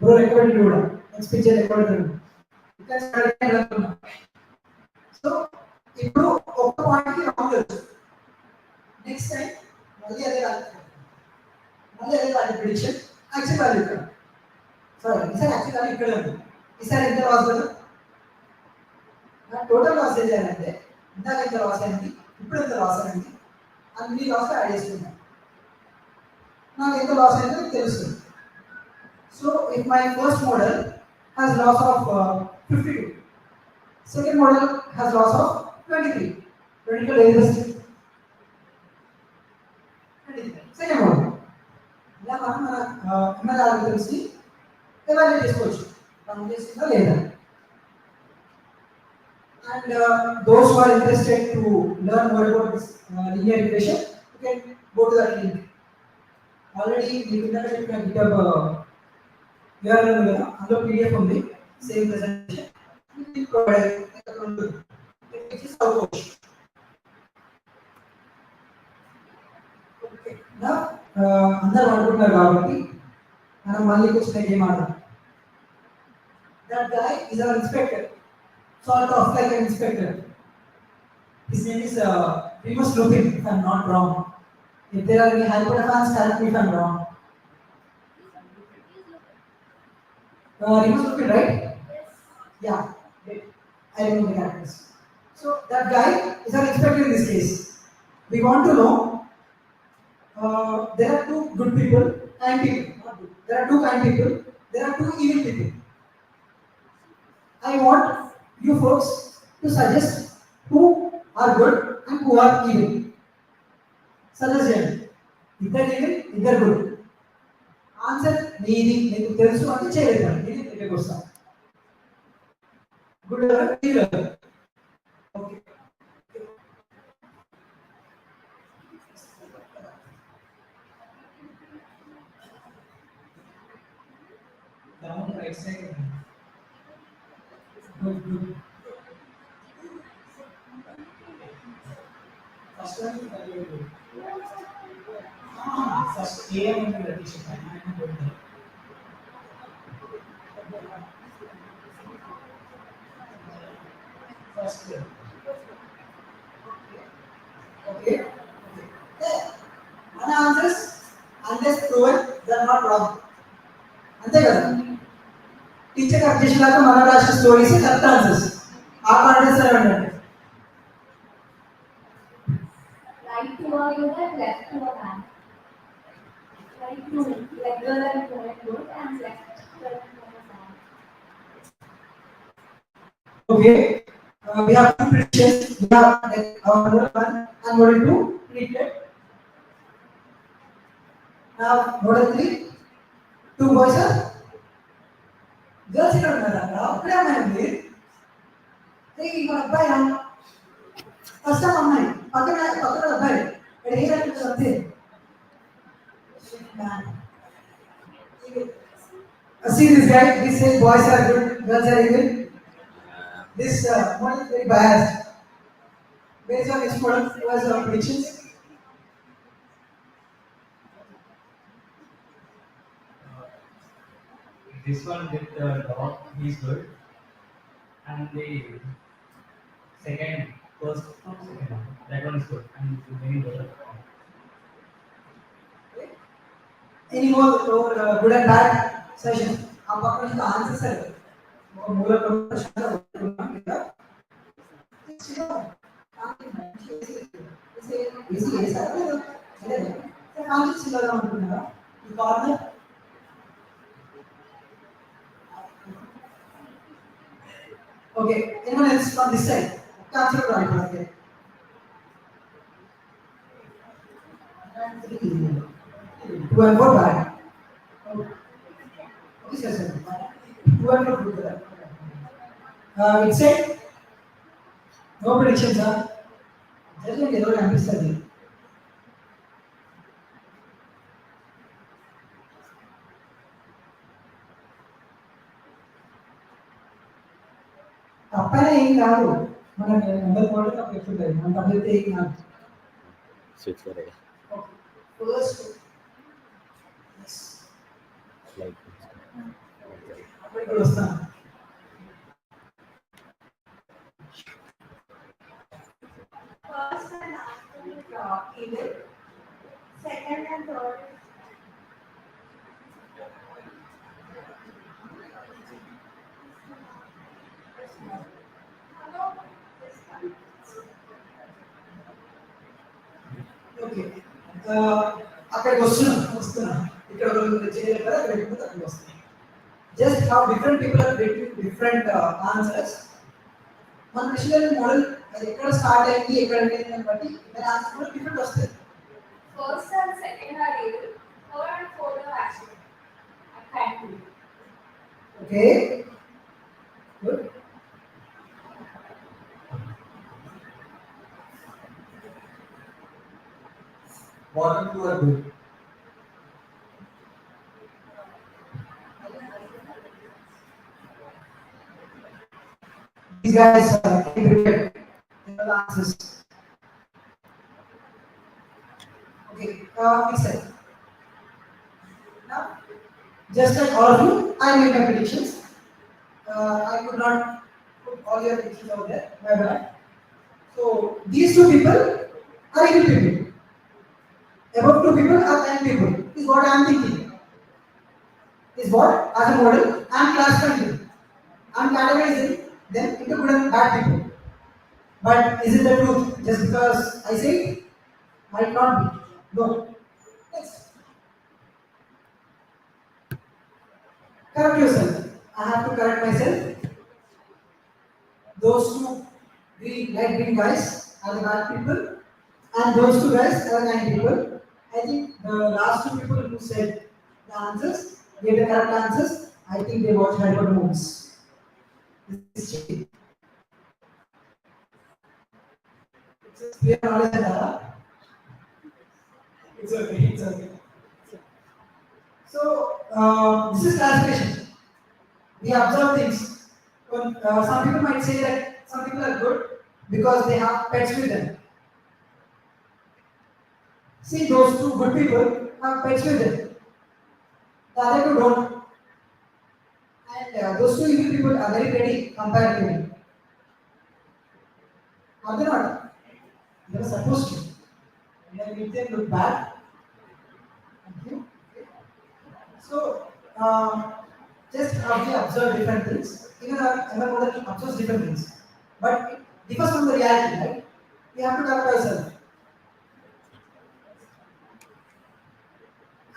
Bro, record it. Next picture record it. So, ఇప్పుడు ఒక point కి wrong తెలుసు next time మళ్ళీ అదే value prediction actual value ఇక్కడ sorry ఈసారి actual value ఇక్కడ ఉంది ఈసారి ఎంత లాస్ కదా నా టోటల్ లాస్ ఏం చేయాలంటే ఇందాక ఎంత లాస్ అయింది ఇప్పుడు ఎంత లాస్ అయింది అన్ని లాస్ యాడ్ చేసుకున్నాను నాకు ఎంత లాస్ అయిందో మీకు తెలుస్తుంది so if my first model has loss of 52. Second model has loss of 23. 22 is 23. Second model. ఇలా మనం మన ML algorithms ని evaluate చేసుకోవచ్చు మనం చేస్తుందా లేదా and those who are interested to learn more about this linear equation you can go to that link already you can get a GitHub URL ఉంది కదా అందులో PDF ఉంది same presentation, we will provide a control which is approach. Okay. Now, అందరూ అనుకుంటున్నారు కాబట్టి మనం మళ్ళీ question ఏం ఆడదాం. That guy is our inspector, sort of like an inspector. His name is Remus Lupin, if I'm not wrong. If there are any hyper fans, correct me if I'm wrong. Remus Lupin, right? Yeah. I remember the characters. So that guy is our inspector in this case. We want to know there are two good people, kind people. Not good. There are two kind people. There are two evil people. I want you folks to suggest who are good and who are evil. Suggestion. Either evil, either good. Answer needy. Neeku telusu ante cheyaledu. Needy tege kosta. Good or evil? Okay. Down right side. Good, good. First one is very good. First A and the addition. First year. Okay. Mana answers unless proven they are not wrong. అంతే కదా teacher updation లాగా మన రాసిన stories correct answers ఆ confidence ఉండండి Right to a user, left to a man. Right to regular and correct word and left correct to a man. Okay, we have two predictions. We have our model 1 and model 2 predicted. Now model 3, two boys are girls ఇక్కడ ఉన్నారా అప్పుడే అమ్మాయి ఉంది మన అబ్బాయి first అమ్మాయి పక్కన అబ్బాయి ఇక్కడ ఏంటంటే అంతే see this guy, this says boys are good, girls are evil. This model is very biased. Based on this model, who has predictions? This one with the dog, he's good. And the first one, second one, that one is good. And the main good. Any more good and bad session? आप अपने का answer sir और मूल प्रश्न का उत्तर इसी ऐसा है सर आंसर सिला रहा हूँ ना ये corner okay anyone else from this side answer right okay 2 and 4 bad okay sir 2 and 4 good it said no predictions sir just like ఏదో అనిపిస్తుంది తప్పనే ఏం కాదు మన నెంబర్ కూడా తప్పు ఎక్కుంటుంది మన తప్పితే ఏం కాదు స్విచ్ కరేగా ఫస్ట్ లైక్ అప్పుడు ఇక్కడ వస్తాను First and last is evil. Second and third is okay అక్కడికి వస్తున్నా ఇక్కడ చేయలేదు కదా అక్కడ ఎక్కువ అక్కడికి వస్తున్నా just how different people are getting different answers మన మిషన్ మోడల్ అది ఎక్కడ స్టార్ట్ అయింది ఎక్కడ ఎండ్ అని బట్టి దాని ఆన్సర్ కూడా డిఫరెంట్ వస్తాయి first and second are evil. Third and fourth are accident. I can't do it. Okay good Bottom two are good. guys prepared. The answers. Okay, except now, just like all of you, I made my predictions. I could not put all your predictions out there. My bad. So these two people are equal people. Above two people are 10 people. Is what I am thinking. Is what as a model I am classifying them. I am categorizing them into good and bad people. But is it the truth? Just because I say it? Might not be. No. Next. Correct yourself. I have to correct myself. Those two light green guys are the bad people, and those two guys are the kind people. I think the last two people who said the answers, gave the correct answers, I think they watched Hollywood movies. This is cheating. It's a clear knowledge and data. It's okay, it's okay. So, this is classification. We observe things. Some people might say that some people are good because they have pets with them. See, those two good people have pets with them. The other two don't. And those two evil people are very pretty compared to me. Are they not? They are supposed to. And I make them look bad. Thank you. So, just we observe different things. Even our ML model observes different things. But it differs from the reality, right? We have to correct ourselves.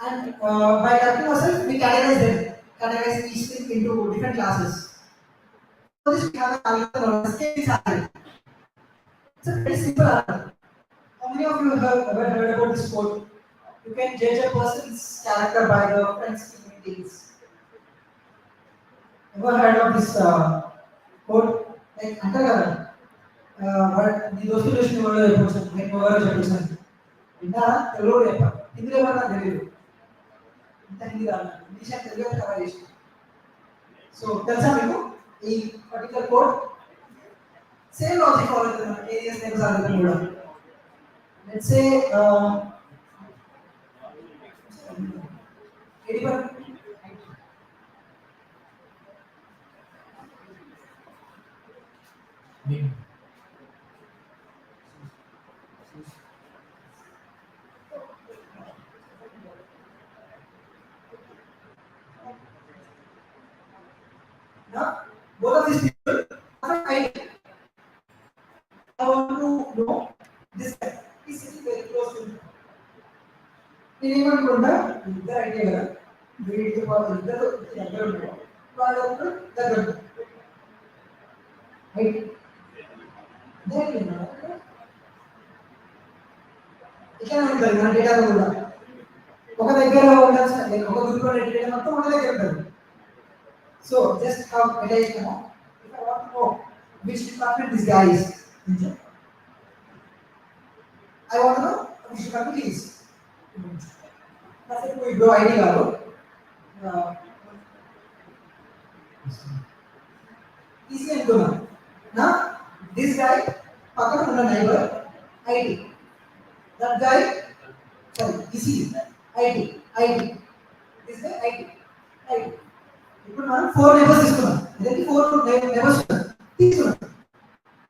And by correcting ourselves, we categorize them. Categorize each thing into different classes. For this, we have an algorithm known as K algorithm. It's a very simple algorithm. How many of you have ever heard about this quote? You can judge a person's character by the friends he maintains. Ever heard of this quote? Like, అంటారు వాడు నీ దోస్తులు వచ్చిన వాళ్ళు చెప్పొచ్చు నేను ఎవరో చెప్పొచ్చు విన్నారా తెలుగులో చెప్పారు హిందీలో ఎవరు నాకు తెలియదు ఇంత హిందీ రాదు ఇంగ్లీష్ అని తెలుగు కవర్ చేసి సో తెలుసా మీకు ఈ particular code same logic follow అవుతున్నాం ఏరియస్ నేమ్స్ ఆడుతున్నాం కూడా let's say 81 Now, both of these people have an idea. I want to know this guy. He's sitting very close to me. నేను ఏమనుకుంటా ఇద్దరు idea కదా వీడికి వాళ్ళు ఇద్దరు దగ్గర ఉంటారు వాళ్ళు ఒకరు దగ్గర ఉంటారు ఇట్లా ఉంటుంది మన డేటాలో కూడా ఒక దగ్గర ఉండాల్సిన ఒక గ్రూప్లో డేటా మొత్తం ఒక దగ్గర ఉంటుంది so just how it is now if I want to know which department this guy is I want to know which department he is కాసేపు ఇప్పుడు ఐడి కాదు ఈజీ అనుకున్నా నా దిస్ గాయ్ పక్కన ఉన్న neighbour ID that guy sorry easy ID this guy ID ఇప్పుడు మనం 4 neighbours తీసుకున్నాం ఇదంతా 4 నైబర్స్ తీసుకున్నాం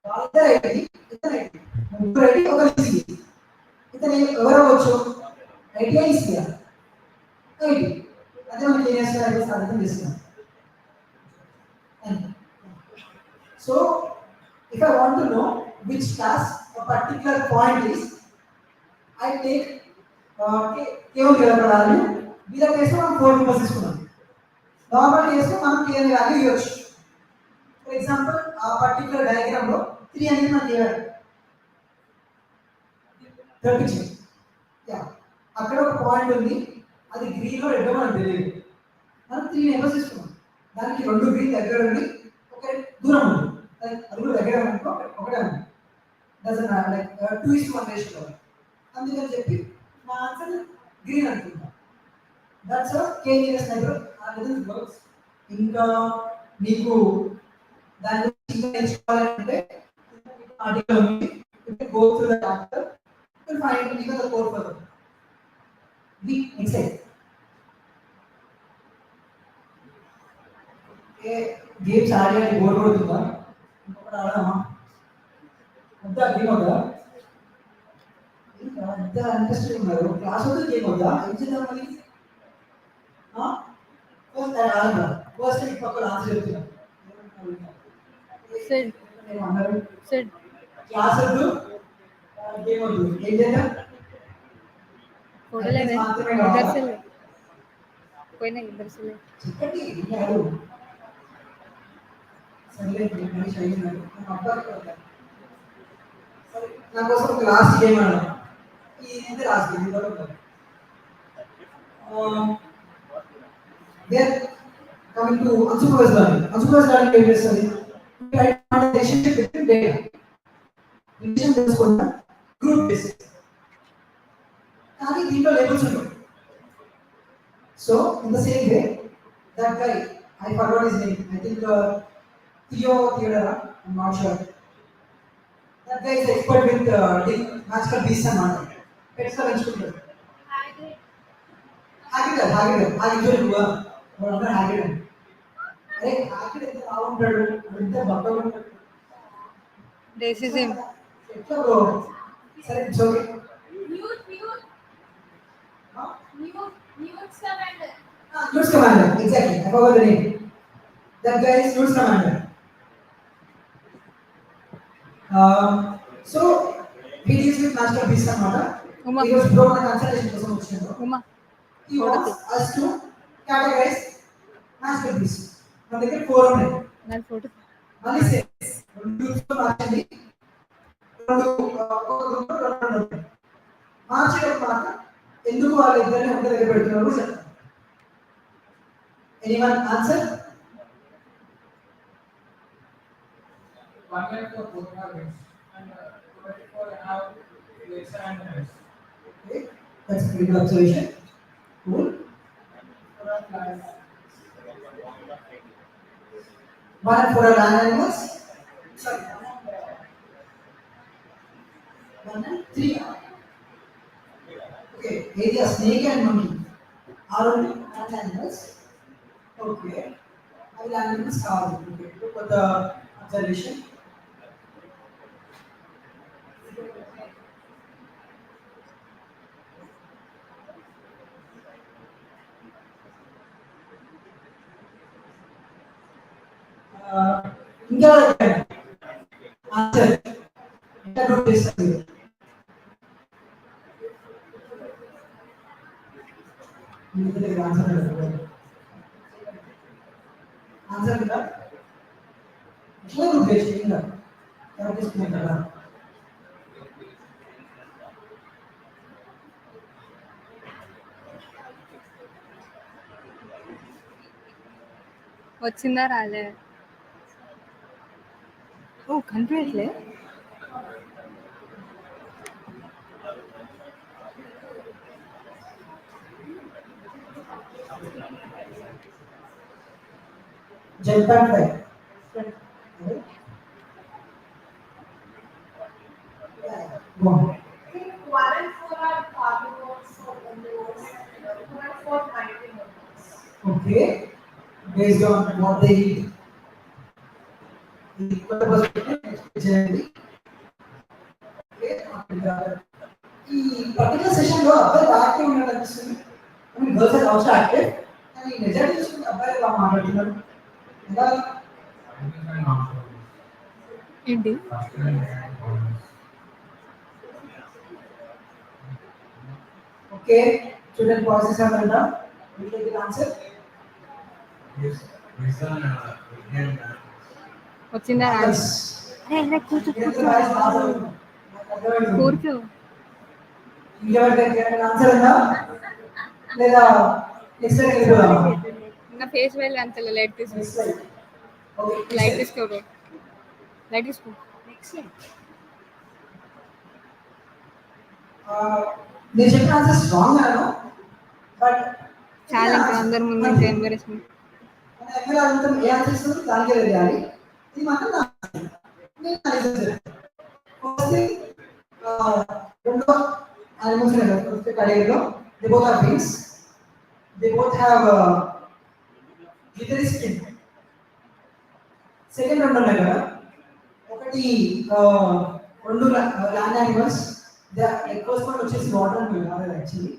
వాళ్ళ ఐడి ఇతని ఐడి ముగ్గురు ఐడి ఒక ఈజీ ఇతను ఎవరు అవ్వచ్చు ఐడియా ఈజీయా ఐడి అదే మనం ఏం చేస్తాం అర్థం చేస్తున్నాం so if I want to know which class a particular point is I take కేవలం వాల్యూ వీళ్ళ కేసులో మనం 4 మెంబర్స్ తీసుకున్నాం నార్మల్ కేసులో మనం k అనే వాల్యూ ఇవ్వచ్చు ఫర్ ఎగ్జాంపుల్ ఆ పర్టికులర్ డయాగ్రామ్ లో 3 అనేది మనకి ఇవ్వాలి తప్పించి యా అక్కడ ఒక పాయింట్ ఉంది అది గ్రీన్ లో రెడ్ మనకు తెలియదు మనం 3 మెంబర్స్ తీసుకున్నాం దానికి 2 గ్రీన్ దగ్గర ఉంది ఒక దూరం ఉంది అది కూడా దగ్గర అనుకో ఒకటే ఉంది డజన్ లైక్ 2:1 రేషియో అందుకని చెప్పి నా ఆన్సర్ గ్రీన్ అనుకుంటా దట్స్ k నియరెస్ట్ నైబర్ ఆ విధంగా వర్క్స్ ఇంకా మీకు దాని నేర్చుకోవాలంటే ఆర్టికల్ ఉంది. You can go through the chapter. You can find even the code for them. Be excited. Games ఆడి బోర్ కొడుతుందా? ఇంకొకటి ఆడదామా? అంతా గేమ్ వద్దా? ఇంకా ఎంత ఇంట్రెస్టింగ్ ఉన్నారు. క్లాస్ వద్ద గేమ్ వద్దా? ఏం చేద్దాం మరి? ఫస్ట్ ఆడదా? ఫస్ట్ ఈ పక్కన ఆన్సర్ చెప్తున్నా. Sid. Sid. క్లాస్ వద్దు గేమ్ వద్దు. ఏం చేద్దాం? फोटो ले गए इधर से ले कोई नहीं इधर से ले చెప్పండి యారు సరే మనిషి అయ్యిందని అబ్బాయి సరే నా కోసం ఒక లాస్ట్ గేమ్ ఆడదాం. ఇది last game then coming to unsupervised learning. Unsupervised learning ఏం చేస్తుంది? relationship between data. రిలేషన్ తెలుసుకున్న గ్రూప్ బేసిస్. కానీ దీంట్లో లేబుల్స్ ఉంటాయి. So in the same way, that guy, I forgot his name. I think Theodora. I'm not sure. That guy is expert with magical beasts and all. Pets are instructed. Hagrid. Hagrid हुआ. और अंदर Hagrid. अरे Hagrid इतना out कर इतना बक्का बक्का. this is him इतना bro. Sir it's okay. Newt's commander. Newt's commander. Exactly. I forgot the name. That guy is Newt's commander. So he deals with master beast and all. Uma. He was brought on a consultation కోసం వచ్చిండు. Uma He wants us to categorize master beast. మన దగ్గర 4 ఉన్నాయి. నా photo మళ్ళీ says రెండు groups మార్చండి. రెండు మార్చేటప్పుడు మాట ఎందుకు వాళ్ళు ఇద్దరిని ఒక దగ్గర పెడుతున్నారు చెప్తాను. Anyone answer? One line for both targets and 24 have legs and hands. Okay, that's a pretty good observation. Cool. One for a land animals. Sorry. 1 and 3. Okay, area snake and monkey are only land animals. Okay, I will animals are okay. Look at the observation. ఇంకా answer ఎంత group చేస్తుంది? మీకు దగ్గర answer answer కదా ఎట్లా group చేసి ఇంకా correct చేస్తున్నాయి కదా. వచ్చిందా రాలే ఓ కనిపించట్లే jump and fire. One and four are carnivores or omnivores. Two and four carnivores. Okay, based on what they eat. చేయండి. ఈ పర్టికులర్ సెషన్ లో అబ్బాయి యాక్టివ్ ఉన్నాడు అనిపిస్తుంది. Girls are also active. కానీ రిజల్ట్ చూసుకుంటే అబ్బాయి బాగా మాట్లాడుతున్నారు. ఎలా? ఏంటి ఓకే, స్టూడెంట్ ప్రాసెస్ ఏమంటా? Will take the answer. వచ్చిందా రాలే అరే అరే కూర్చో కూర్చో ఇంకెవరికైనా ఆన్సర్ ఉందా లేదా నెక్స్ట్ లైన్ వెళ్ళిపోదామా? నా ఫేస్ వేల్ అంత లైట్ తీసుకో నెక్స్ట్ లైన్. ఓకే, లైట్ తీసుకో లైట్ తీసుకో నెక్స్ట్ నేను చెప్పిన ఆన్సర్ స్ట్రాంగ్ అన్నాను బట్ చాలా ఇంకా అందరి ముందు ఇంకా ఎంబరేస్మెంట్ మన ఎక్కడ ఏ ఆన్సర్ ఇస్తుందో దానికే తెలియాలి. ఇది మాత్రం నేను analysis చేస్తాను. Firstly, రెండో animals category లో they both are beings. They both have glittery skin. Second రెండు ఉన్నాయి కదా, ఒకటి రెండు ల్యాండ్ యానిమల్స్. ఫస్ట్ వన్ వచ్చేసి వాటర్ అని కాదు యాక్చువల్లీ,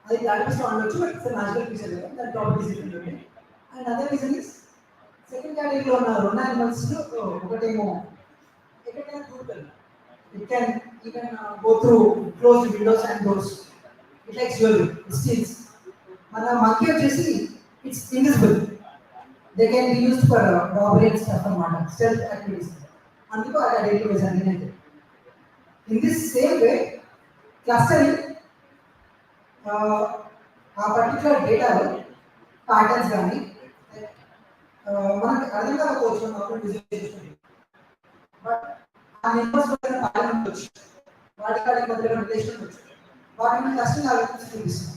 అది దాంట్లో ఉండొచ్చు, బట్ ఇట్స్ న్యాచురల్ ఫీచర్ కదా, దాని ప్రాపర్టీస్ ఉంటుంది. And other reason is second కేటగిరీలో ఉన్న రెండు యానిమల్స్ ఒకటేమో ఎక్కడికైనా దూరుతుంది. It can even go through close windows and doors. It likes jewellery, it steals. మన మంకీ వచ్చేసి it's invisible. They can be used for robbery and stuff అన్నమాట, stealth activities. అందుకు ఆ కేటగిరీలో వేసాను నేనైతే. In this same way clustering, ఆ particular డేటాలో ప్యాటర్న్స్ కానీ మనకి అర్థం కాకపోవచ్చు, మనం విజువలైజేషన్, బట్ ఆ నెంబర్స్ ప్యాటర్న్ ఉండొచ్చు, వాటి మధ్య రిలేషన్ ఉండొచ్చు, వాటిని క్లస్టరింగ్ ఆలోచించి చూపిస్తుంది.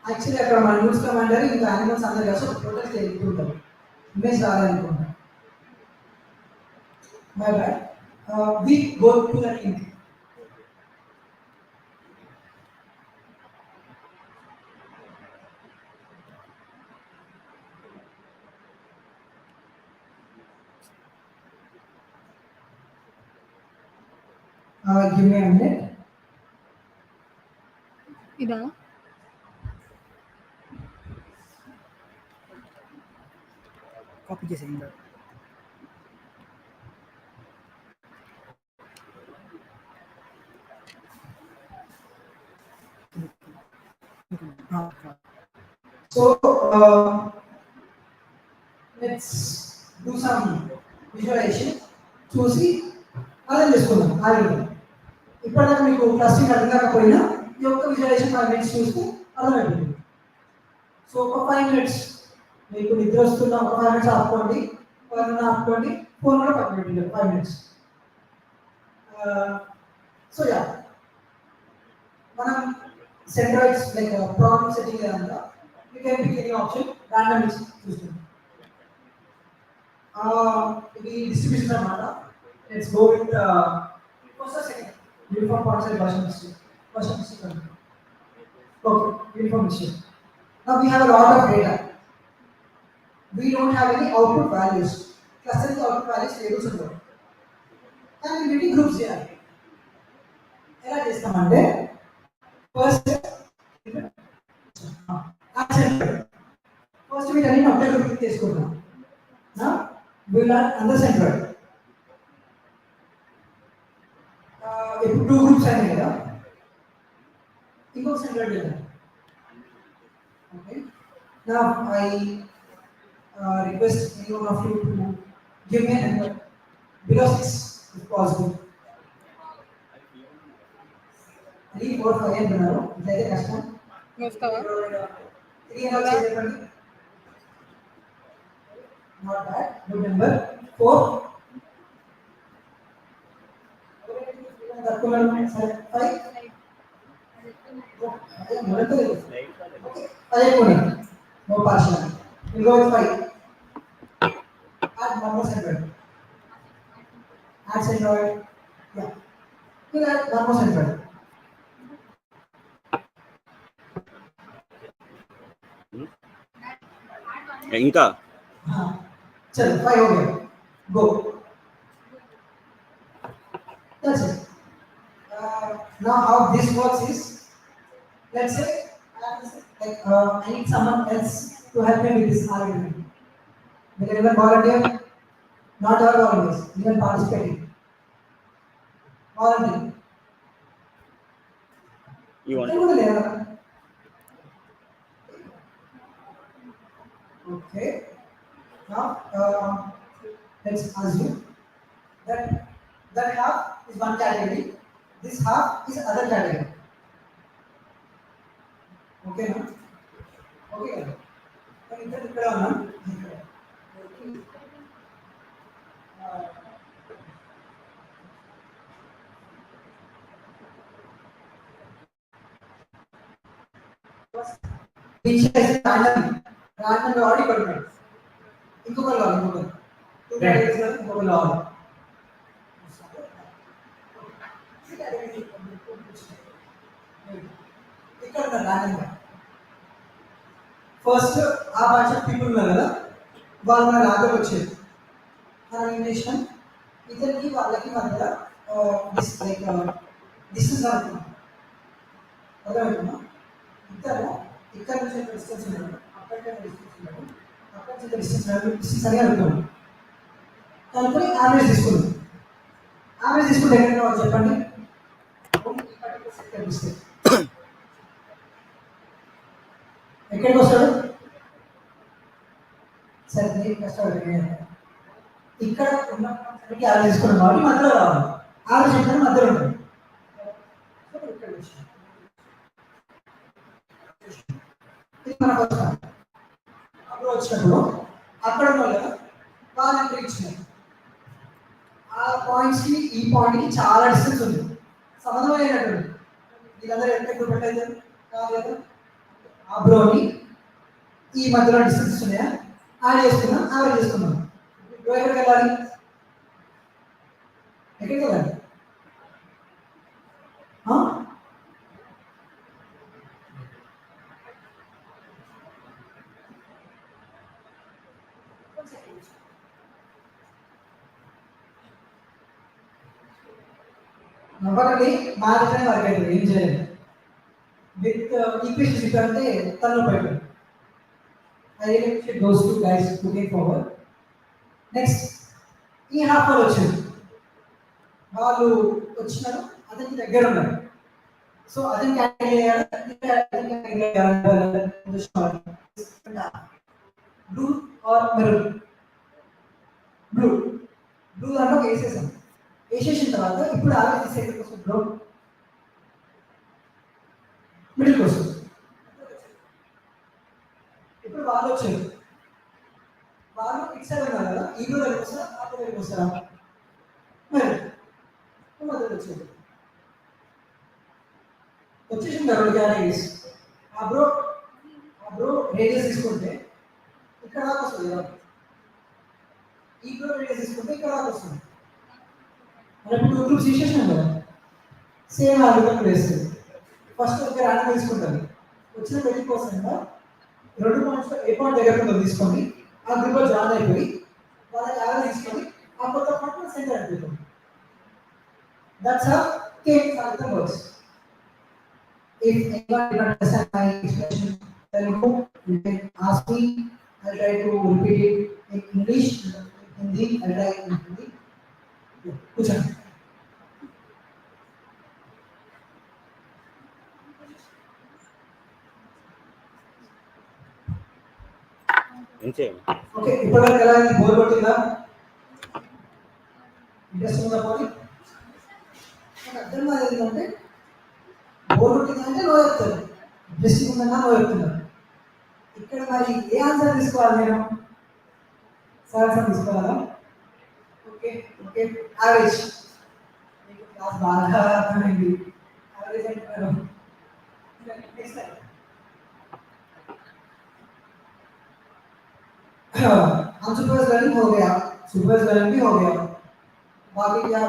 యాక్చువల్లీ అక్కడ మన న్యూస్ కమాండర్ ఇంకా యానిమల్స్ అందరూ కలిసి ఒక ప్రొటెస్ట్ చేస్తుంటారు, image రావాలనుకుంటారు. My bad. We go to the link. Give me a minute. ఇదా కాపీ చేసేయండి. So let's do some visualization. చూసి అర్థం చేసుకుందాం. ఇప్పటిదాకా మీకు క్లస్టరింగ్ అర్థం కాకపోయినా ఈ యొక్క విజువలైజేషన్ 5 minutes చూస్తే అర్థమైపోతుంది. సో ఒక 5 minutes మీకు నిద్ర వస్తున్న ఒక 5 minutes ఆపుకోండి, ఎవరైనా ఆపుకోండి, ఫోన్ కూడా పక్కన పెట్టండి 5 minutes. సో యా, మనం సెంట్రాయిడ్స్ లైక్ ప్రాబ్లమ్ సెట్టింగ్ ఏదన్నా you can pick any option, random చూస్తుంది. ఇది డిస్ట్రిబ్యూషన్ అన్నమాట. Let's go with first second uniform parts version system. Okay, uniform machine. Now we have a lot of data. We don't have any output values. Clustering output values labels ఉంటాయి. కానీ వీటి groups చేయాలి. ఎలా చేస్తామంటే first వీటన్ని ఒకే group తీసుకుంటాం. వీళ్ళ అందర్ centroid ఇప్పుడు 2 గ్రూప్స్ అయినాయి కదా, ఇంకొక సెంట్రాయిడ్ లేదా. Okay, now I request any one of you to give me a number below 6 if possible. 3, 4, 5 అంటున్నారు, ఇట్లయితే కష్టం. వస్తావా 3 ఎలా చెప్పండి. Not bad, good number. 4 తక్కువ సరే. 5 no partial. We go with 5. Add one more centroid. Add centroid. Yeah. You add one more centroid. ఇంకా चलो 5 हो गया. Go. That's it. Now how this works is, let's say like I need someone else to help me with this argument. Will anyone volunteer? Not all volunteers, even participating. Volunteer. you want Okay. Now let's assume that half is one category, this half is other category. Okay, no? Okay. Then इधर खड़ा होना. random already పడుతున్నాడు. ఇంకొక law. Two categories లో ఇంకొక law. ఇక్కడ random. First ఆ భాష పీపుల్ ఉన్నారు కదా, వాళ్ళు మన లాగా వచ్చేది. మనం ఏం చేసినాం, ఇద్దరికి వాళ్ళకి మధ్య డిస్టెన్స్ అనుకున్నాం. అర్థమవుతుందా? ఇద్దరు ఇక్కడ నుంచి డిస్టెన్స్ ఉన్నాడు, అక్కడ డిస్టెన్స్ ఉన్నాడు, అక్కడ నుంచి డిస్టెన్స్ అని అనుకున్నాం. కనుకొని యావరేజ్ తీసుకున్నాం. యావరేజ్ తీసుకుంటే ఎక్కడ కావాలి చెప్పండి? ఎక్కడికి వస్తాడు? సరే నేను కష్టపడి ఇక్కడ ఉన్న యావరేజ్ తీసుకున్నాం కాబట్టి మధ్యలో రావాలి. యావరేజ్ ఎక్కడ మధ్యలో ఉంటుంది. మన ఫస్ట్ అప్పుడు వచ్చినప్పుడు అక్కడ ఉన్న కదా బాగా ఇచ్చినారు. ఆ పాయింట్స్ కి ఈ పాయింట్ కి చాలా డిస్టెన్స్ ఉంది, సంబంధమైనటువంటి. వీళ్ళందరూ ఎక్కడ పెట్టలేదు కాదు కదా. ఆ బ్రోని ఈ మధ్యలో డిస్టెన్స్ ఉన్నాయా, యాడ్ చేసుకున్నాం, యావరేజ్ చేసుకున్నాం. బ్రో ఎక్కడికి వెళ్ళాలి? ఎక్కడికి వెళ్ళాలి? నవ్వకండి, మాత్రమే వర్క్ అవుతుంది, ఏం చేయలేదు. విత్ ఈక్వేషన్స్ ఇప్పుడంటే తనలో పెట్టండి. I really appreciate those two guys looking forward. Next, ఈ హాఫ్ అవర్ వచ్చింది, వాళ్ళు వచ్చినారు, అతనికి దగ్గర ఉన్నారు. సో అతని blue or maroon. Blue blue దాంట్లో వేసేసాం. వేసేసిన తర్వాత ఇప్పుడు యావరేజ్ తీసే ఎక్కడికి వస్తుంది బ్రో? మిడిల్కి వస్తుంది. ఇప్పుడు వాళ్ళు వచ్చారు, వాళ్ళు ఇటు సైడ్ ఉన్నారు కదా, ఈ బ్లూ దగ్గరికి వస్తారా, ఆ బ్లూ దగ్గరికి వస్తారా? మరి మధ్యలో వచ్చేది వచ్చేసింది రెండు క్యాటగిరీస్. ఆ బ్రో రేడియస్ తీసుకుంటే ఇక్కడ దాకా వస్తుంది కదా, ఈ బ్రో రేడియస్ తీసుకుంటే ఇక్కడ దాకా వస్తుంది. ఇప్పుడు టూ గ్రూప్స్ తీసేసినాం కదా, సేమ్ ఆ విధంగా వేస్తుంది. ఫస్ట్ ఒక ర్యాండమ్ తీసుకుంటారు, వచ్చిన 20% రెండు పాయింట్స్ ఏ పాయింట్ దగ్గర తీసుకొని ఆ గ్రూప్లో జాయిన్ అయిపోయి వాళ్ళకి యావరేజ్ తీసుకొని ఆ కొత్త పాయింట్ సెంటర్ అయిపోతుంది. దట్స్ హౌ కేమ్ అర్థం works. If anyone did not understand my explanation, then you can ask me. I'll try to repeat it in English, in Hindi. I'll try in Hindi. Kuch okay, ఇప్పటివరకు ఎలా bore కొట్టిందా? Interest ఉందా? పోనీ నాకు అర్థం కాదు ఏంటంటే బోర్ కొట్టిందంటే నో చెప్తారు, ఇంట్రెస్టింగ్ ఉందన్నా నో చెప్తున్నారు. ఇక్కడ మరి ఏ ఆన్సర్ తీసుకోవాలి? నేను ఆన్సర్ తీసుకోవాలా? Okay okay, average. మీకు క్లాస్ బాగా అర్థమైంది. యావరేజ్ అంటున్నారు. हम सुपरवाइज लर्निंग हो गया, सुपरवाइज लर्निंग भी हो गया, बाकी क्या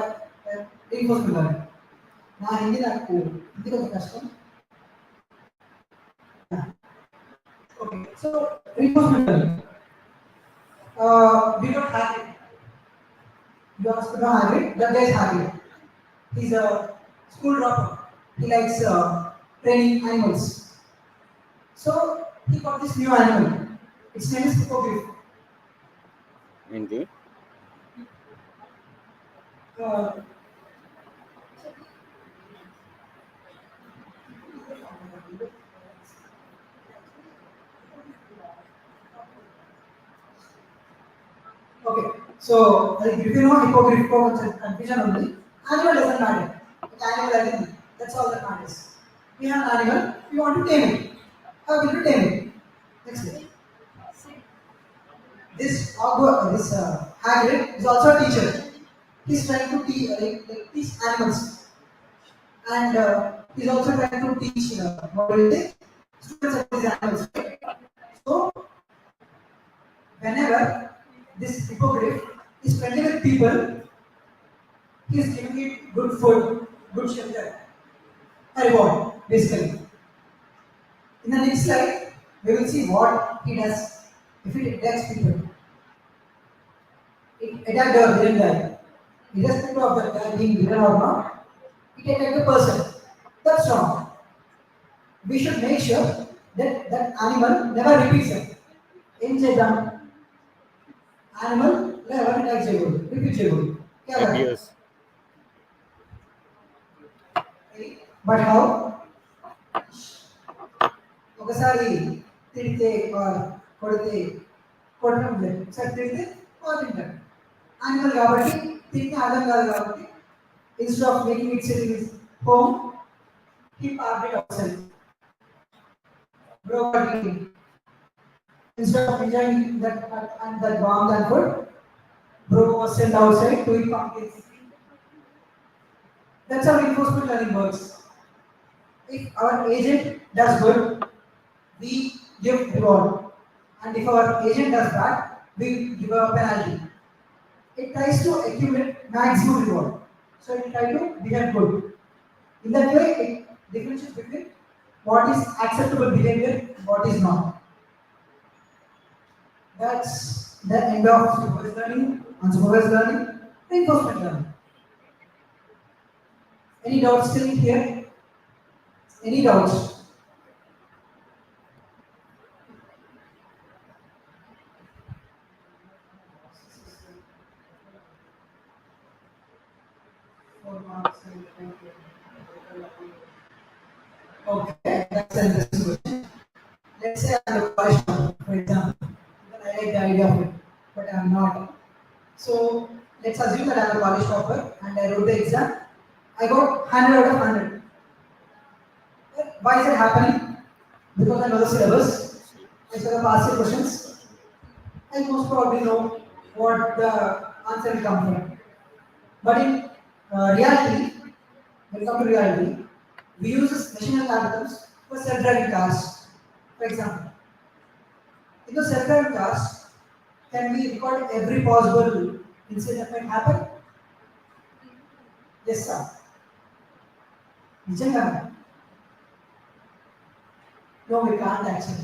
रीइंफोर्समेंट लर्निंग ना हिंदी ना को हिंदी का कष्टम. Okay, so reinforcement learning, we don't have it. You ask to have it, that guy has it. He's a school dropper. He likes training animals. So he got this new animal. Its name is hippogriff. ఏంటి? Okay, so if you know hippogriff, confusion only. Animal doesn't matter. It's animal identity. That's all that matters. We have an animal. We want to tame it. How will we tame it? Next day. This Hagrid is also a teacher. He's trying to teach animals, and he's also trying to teach what do you say, students of these animals. So, whenever this hippogriff is friendly with people, he is giving it good food, good shelter, a reward, basically. In the next slide, we will see what he does if it attacks people. It attacked or didn't die. Irrespective of the guy being bitten or not, it attacked the person. That's wrong. We should make sure that that animal never repeats it. In Jedam, animal never attacks Jegul, repeat Jegul. Abuse. But how? ఒకసారి తిడితే కొడితే కొట్టడం లేదు ఒకసారి తిడితే తింటాడు animal కాబట్టి తింటే అర్థం కాదు కాబట్టి instead of making it SIT in home he parked it outside. Bro, instead of enjoying that and that warmth and food, bro was sent outside to eat pumpkins. That's how reinforcement learning works. If our agent does good, we give reward, and if our agent does bad, we give a penalty. It tries to accumulate maximum reward, so it tries to behave good. In that way, it differentiates between what is acceptable behavior and what is not. That's the end of supervised learning, unsupervised learning, reinforcement learning. Any doubts still here? Any doubts? Okay, that's an interesting question. Let's say I'm a college student, for example. Then I like the idea of it, but I'm not. So let's assume that I'm a college topper and I wrote the exam. I got 100 out of 100. Why is it happening? Because I know the syllabus. I saw the past year questions. I most probably know what the answer will come from. But in reality, when we come to reality, we use machine algorithms for self-driving cars. For example, in the self-driving cars, can we record every possible incident that might happen? Yes, sir. Nijanga. No, we can't actually.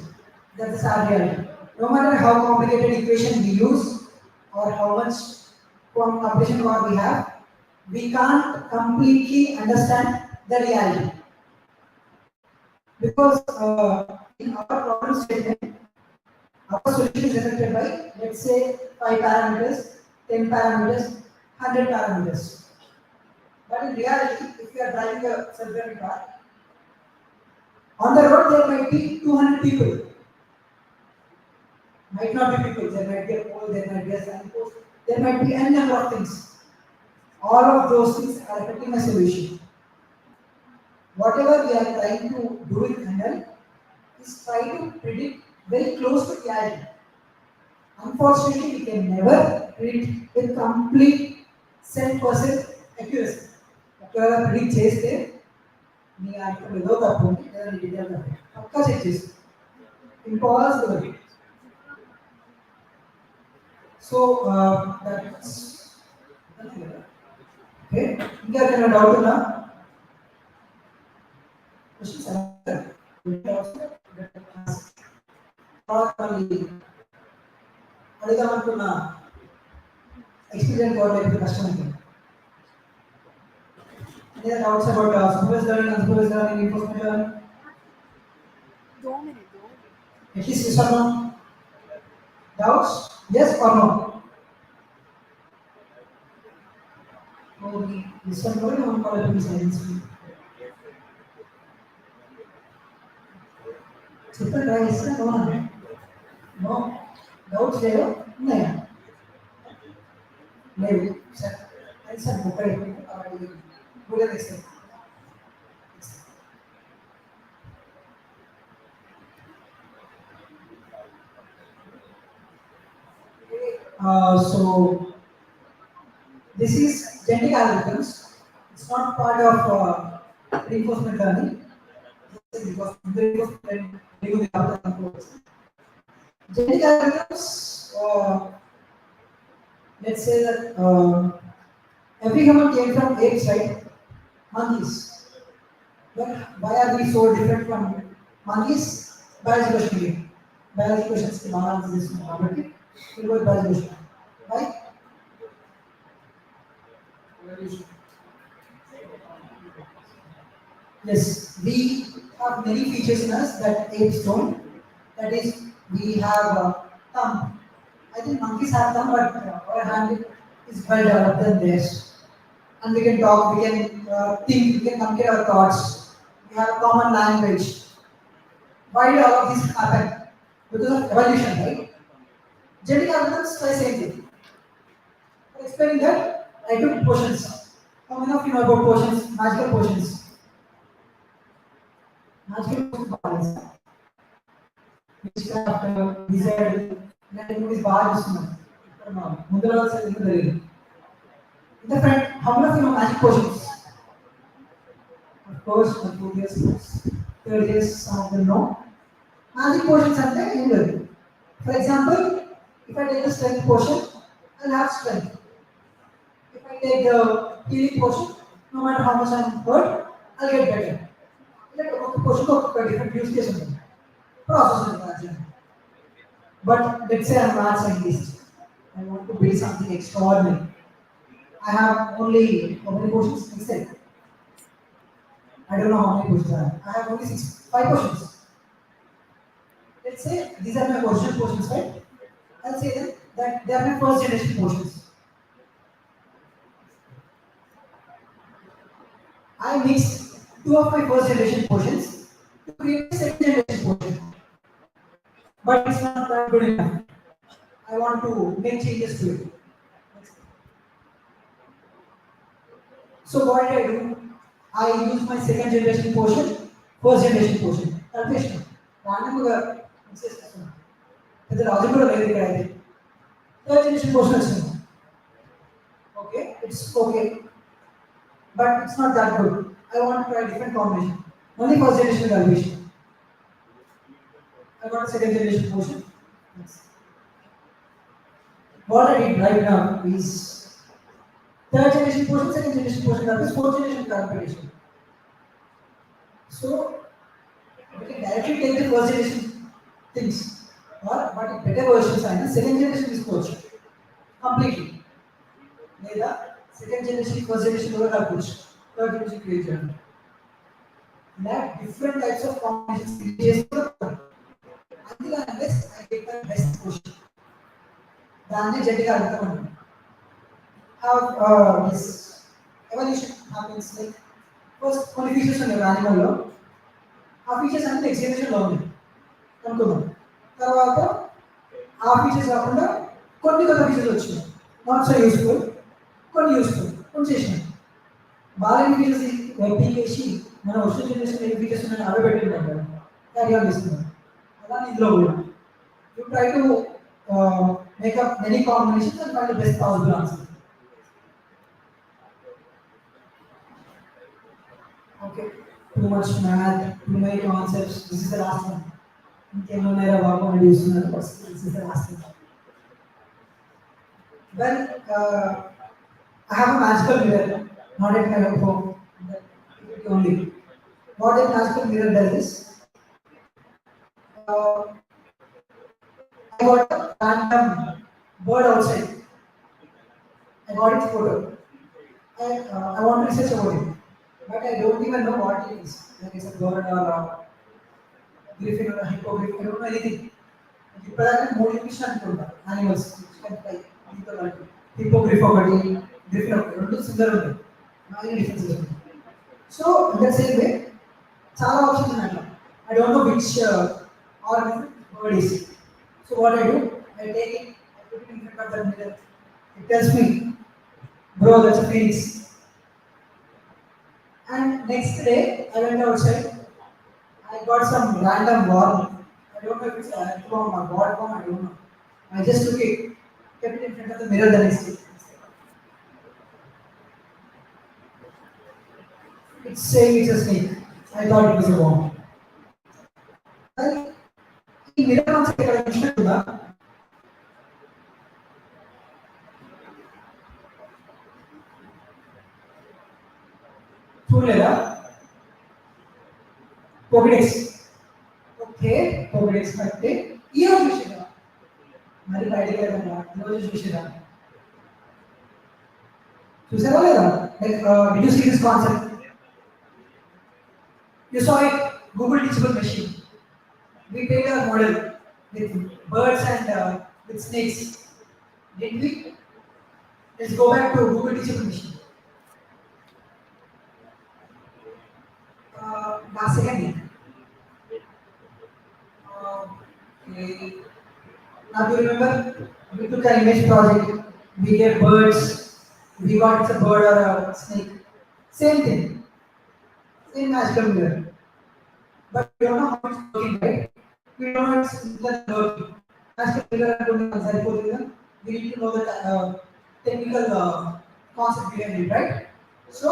That's our reality. No matter how complicated equation we use or how much computation power we have, we can't completely understand the reality. Because in our problem statement, our solution is affected by, let's say, 5 parameters, 10 parameters, 100 parameters. But in reality, if you are driving a self-driving car, on the road there might be 200 people. Might not be people, there might be a pole, there might be a signpost, there might be any number of things. All of those things are affecting a solution. Whatever we are trying to do with ML is try to predict very close to reality. Unfortunately, we can never predict with complete 100% accuracy. Whatever predict చేస్తే మీ article ఏదో తప్పు ఉంది లేదా నీ detail తప్పు పక్కా check చేసి impossible. So that's okay. ఇంకా ఏదైనా డౌట్ ఉందా? క్వశ్చన్స్ అడిగామనుకున్న ఎక్స్పీరియన్స్ కోఆర్డినేటర్ కష్టం ఉంటుంది. Any doubts about supervised learning, unsupervised learning, reinforcement learning? 2 minutes. At least yes or no? Doubts? Yes or no? Oh, this one probably one call it silence. Super try is no one. No. Doubts there? No. Maybe. Sir, I said okay. Good example. So this is genetic algorithms. It's not part of reinforcement learning. because the genetic algorithms, let's say that every human came from apes, right? Monkeys. But why are we so different from monkeys? Biology question again. Biology questions के बाहर answer इसमें आगे फिर वो biology question. Why? Yes, we have many features in us that apes don't. That is, we have thumb. I think monkeys have thumb, but our hand is well developed than theirs. And we can talk, we can think, we can communicate our thoughts. We have a common language. Why do all of this happen? Because of evolution, right? Genetic algorithms try same thing. For explaining that, I took potions. How many of you know about potions? Magical potions. Magical potions. Witchcraft, wizard, ఇలాంటి movies బాగా చూస్తున్నాం. ముందు రోజు ఎందుకు తెలియదు. In the front, how many of you know magic potions? Of course, for 2 years, 3 years, some of them know. Magic potions are there in there. For example, if I take the strength potion, I'll have strength. If I take the healing potion, no matter how much I'm hurt, I'll get better. Like a potion of different use case. Process. But let's say I'm a mad scientist. I want to build something extraordinary. I have only how many potions? Except I don't know how many potions I have. I have only 5 potions. Let's say these are my original potions, right? I'll say that they are my first generation potions. I mixed 2 of my first generation potions to create a second generation potion. But it's not that good enough. I want to make changes to it. So what did I do? I used my second generation potion, first generation potion. Calculation. Randomly mixes చేస్తున్నాను. పెద్ద logic కూడా లేదు ఇక్కడ అయితే. Third generation potion వచ్చింది. Okay, it's okay. But it's not that good. I want to try a different combination. Only first generation calculation. I got a second generation potion. Yes. What I did right now is third generation potion, second generation potion, that is fourth generation calculation. So we can directly take the first generation things, or but in better versions and second generation is coach completely. Neither second generation, first generation will have coach, third generation creation. There are different types of combinations. Unless I get the best potion. దాన్ని జెట్గా అర్థం how this evolution happens like first కొన్ని features ఉన్నాయి యానిమల్లో ఆ features అన్ని next జనరేషన్లో ఉన్నాయి అనుకుందాం తర్వాత ఆ ఫీచర్స్ కాకుండా కొన్ని కొత్త ఫీచర్స్ వచ్చినాయి నాట్ సో యూస్ఫుల్ కొన్ని యూస్ఫుల్ కొన్ని చేసినాయి బాగా ఫీచర్స్ పీకేసి మన వచ్చిన జనరేషన్ ఏ ఫీచర్స్ ఉన్నాయని అవే పెట్టుకుంటాం కదా క్యారీ ఆన్ చేస్తున్నాం అలానే ఇందులో కూడా you try to make up many combinations and find the best possible answer. Okay, too much math, too many concepts. This is the last one. This is the last one. Well, I have a magical mirror, not at my home. Only. What a magical mirror does is, I got a random bird outside. I got its photo. I want to research about it, but I don't even know what it is. Like it's a bird or a griffin or a hippogriff. I don't know anything. If more efficient animals which can fly. Hippogriff ఒకటి griffin ఒకటి రెండు similar ఉంటాయి. Many differences. So in that same way, చాలా options ఉన్నాయి. I don't know which organ bird is. So what I do, I take it, I put it in front of the mirror. It tells me, bro, that's a phoenix. And next day, I went outside. I got some random worm. I don't know if it's a earthworm or boardworm, I don't know. I just took it, kept it in front of the mirror the next day. It's saying it's a snake. I thought it was a worm. ఈ mirror concept ఇక్కడ చూసినట్టుగా చూడలేదా? పొగిడేస్. Okay, పొగిడేస్ కరెక్టే. ఈ రోజు చూసిరా మరి బయటకు వెళ్ళకుండా ఈ రోజు చూసిరా చూసారా లేదా? Like did you see this concept? You saw it, Google Teachable Machine. We take a model with birds and with snakes. Did we? Let's go back to Google Teachable Machine. Last second. Okay. Now do you remember? We took an image project. We gave birds. We got it's a bird or a snake. Same thing. Same magical mirror. But we don't know how it's working, right? We don't know it's working. Magical mirror we need to know the technical concept behind it, right? So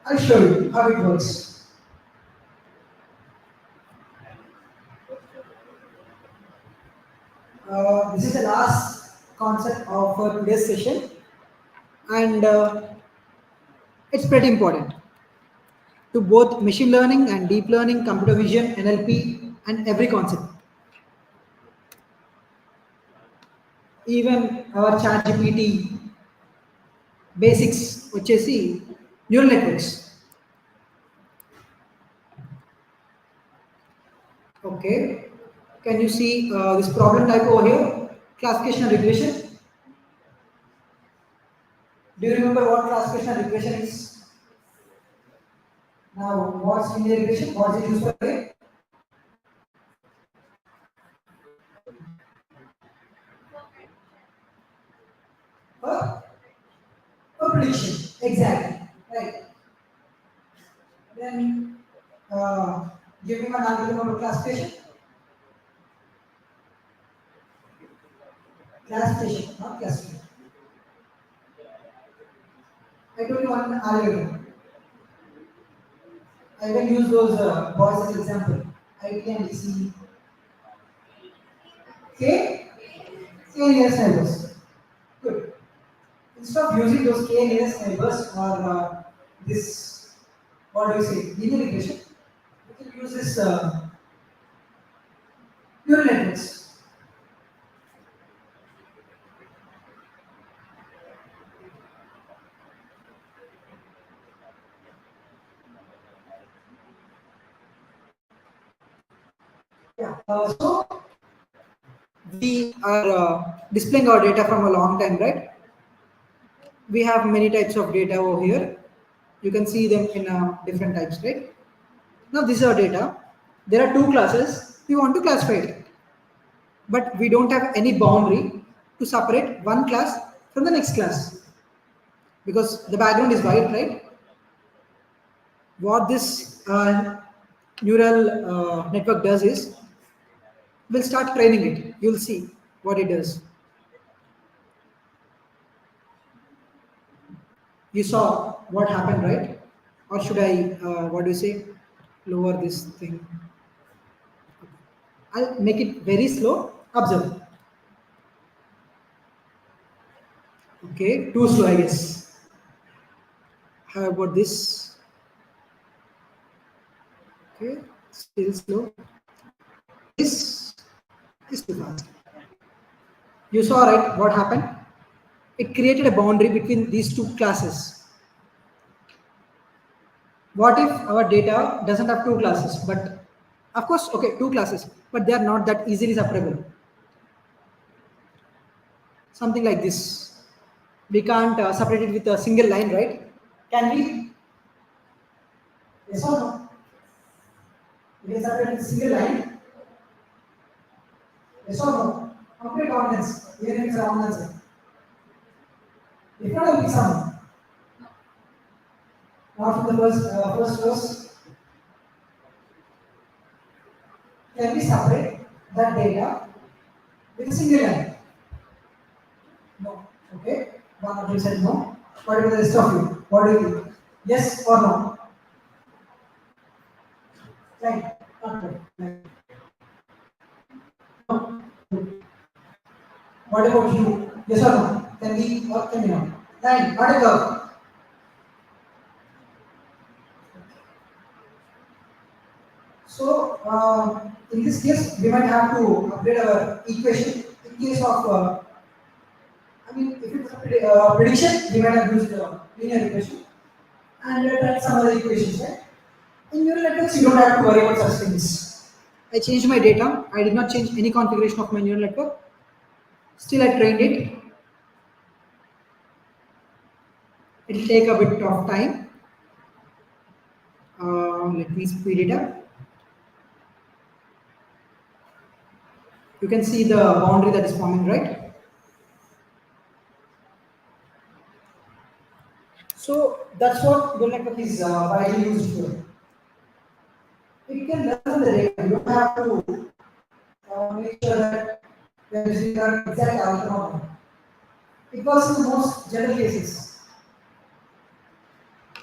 I'll show you how it works. This is the last concept of today's session, and it's pretty important to both machine learning and deep learning, computer vision, NLP, and every concept. Even our ChatGPT basics, which is neural networks. Okay, can you see this problem type over here? Classification and regression. Do you remember what classification and regression is? Now, what's linear regression? What's it used for? For prediction. Exactly. Right. Then, give me one algorithm of classification. Classification, not classification. I told you one algorithm. I will use those boys as example. IT and DC. K nearest neighbors. Good. Instead of using those K nearest neighbors or this, what do you say, linear regression, we can use this neural networks. Yeah. So we are displaying our data from a long time, right? We have many types of data over here. You can see them in different types, right? Now this is our data. There are two classes. We want to classify it, but we don't have any boundary to separate one class from the next class because the background is white, right? What this neural network does is, we'll start training it. You'll see what it does. You saw what happened, right? Or should I, what do you say, lower this thing? I'll make it very slow. Observe. Okay, too slow, I guess. How about this? Okay, still slow. This is too fast. You saw, right, what happened? It created a boundary between these two classes. What if our data doesn't have two classes, but of course, okay, two classes, but they are not that easily separable. Something like this. We can't separate it with a single line, right? Can we? Yes or no? We can separate it with a single line. Yes or no? Complete confidence, even if it's a wrong answer. If not, I'll pick some. Now from the first verse, can we separate that data with a single line? No. Okay. One of you said no. What about the rest of you? What do you think? Yes or no? Right. Not right. What about you? Yes or no? Can we or can we not? 9. Not a curve. So, in this case, we might have to upgrade our equation. In case of, if it's a prediction, we might have used linear equation and try some other equations, right? In neural networks, you don't have to worry about such things. I changed my data. I did not change any configuration of my neural network. Still, I trained it. It will take a bit of time. Let me speed it up. You can see the boundary that is forming, right? So that's what neural network is widely used for. It can learn from the data. You don't have to make sure that you are using the exact algorithm. It works in the most general cases.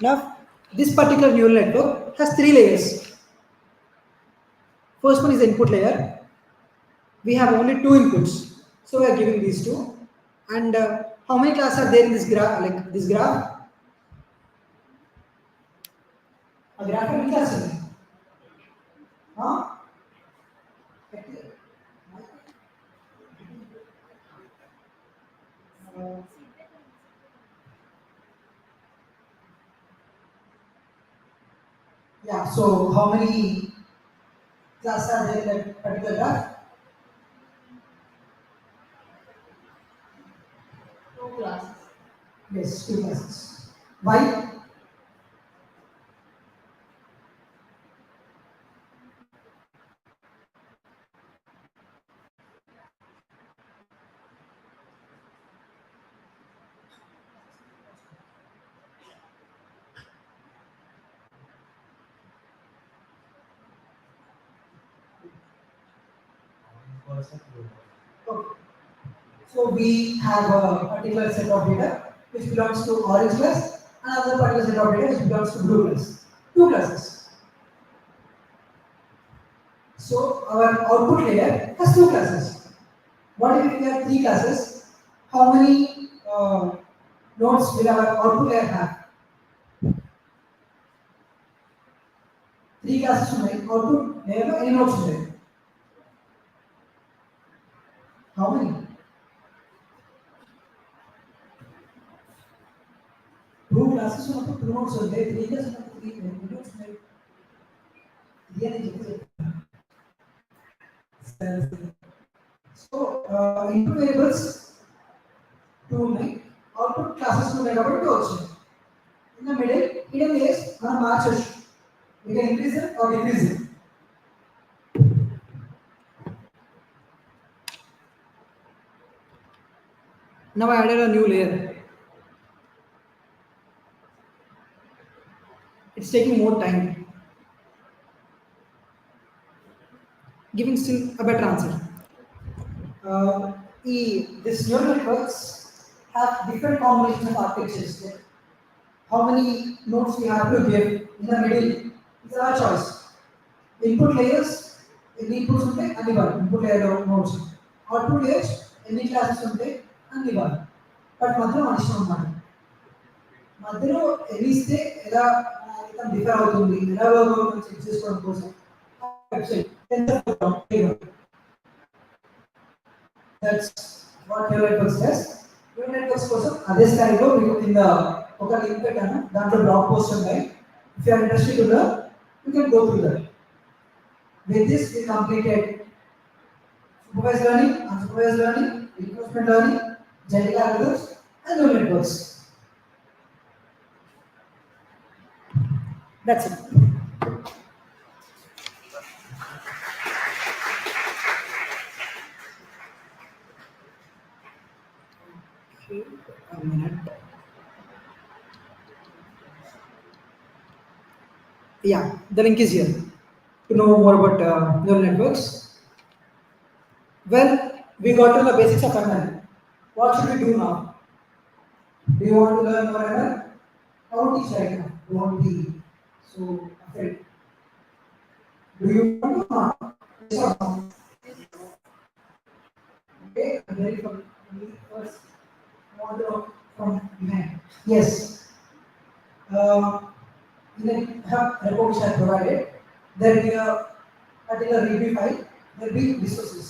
Now, this particular neural network has 3 layers. First one is the input layer. We have only 2 inputs, so we are giving these two. And how many classes are there in this graph? Like this graph, a graph of many classes. Huh? Yeah. So how many classes are there in that particular graph? 2 classes. Yes, 2 classes. Why? Okay. So we have a particular set of data which belongs to orange class, another particular set of data which belongs to blue class. 2 classes. So our output layer has 2 classes. What if we have 3 classes? How many nodes will our output layer have? 3 classes ఉన్నాయి output layer లో ఎన్ని nodes ఉంటాయి? How many? 2 classes ఉన్నప్పుడు 2 nodes ఉంటాయి. 3 classes ఉన్నప్పుడు 3 nodes ఉంటాయి. ఇది అని చెప్పి సో input variables 2 ఉన్నాయి. Output classes ఉన్నాయి కాబట్టి 2 వచ్చాయి. In the middle, hidden layers మనం మార్చొచ్చు. We can increase it or decrease it. Now I added a new layer. It's taking more time, giving still a better answer. These neural networks have different combinations of architectures. How many nodes we have to give in the middle is our choice. Input layers, any inputs unte and one input layer nodes. Output layers, any classes unte and one. But మాత్రం అనిష్టం అన్నమాట. మధ్యలో ఎలిస్తే ఎలా differ అవుతుంది, ఎలా work అవుతుంది check చేసుకోవడం కోసం website that's what neural networks does. Neural networks కోసం అదే స్థాయిలో మీకు కింద ఒక లింక్ పెట్టాను, దాంట్లో బ్లాగ్ పోస్ట్ ఉంటాయి. If you are interested to learn, you can go through that. With this, we completed supervised learning, unsupervised learning, reinforcement learning, genetic algorithms, and neural networks. That's it. Okay, a minute. Yeah, the link is here to know more about neural networks. Well, we got to the basics of ML. What should we do now? Do you want to learn more ML? How to teach right now? Don't be so afraid. Do you want to not? Yes or no? Okay, I'm very Yes. In the hub report which I provided, there will be a particular review file, there will be resources.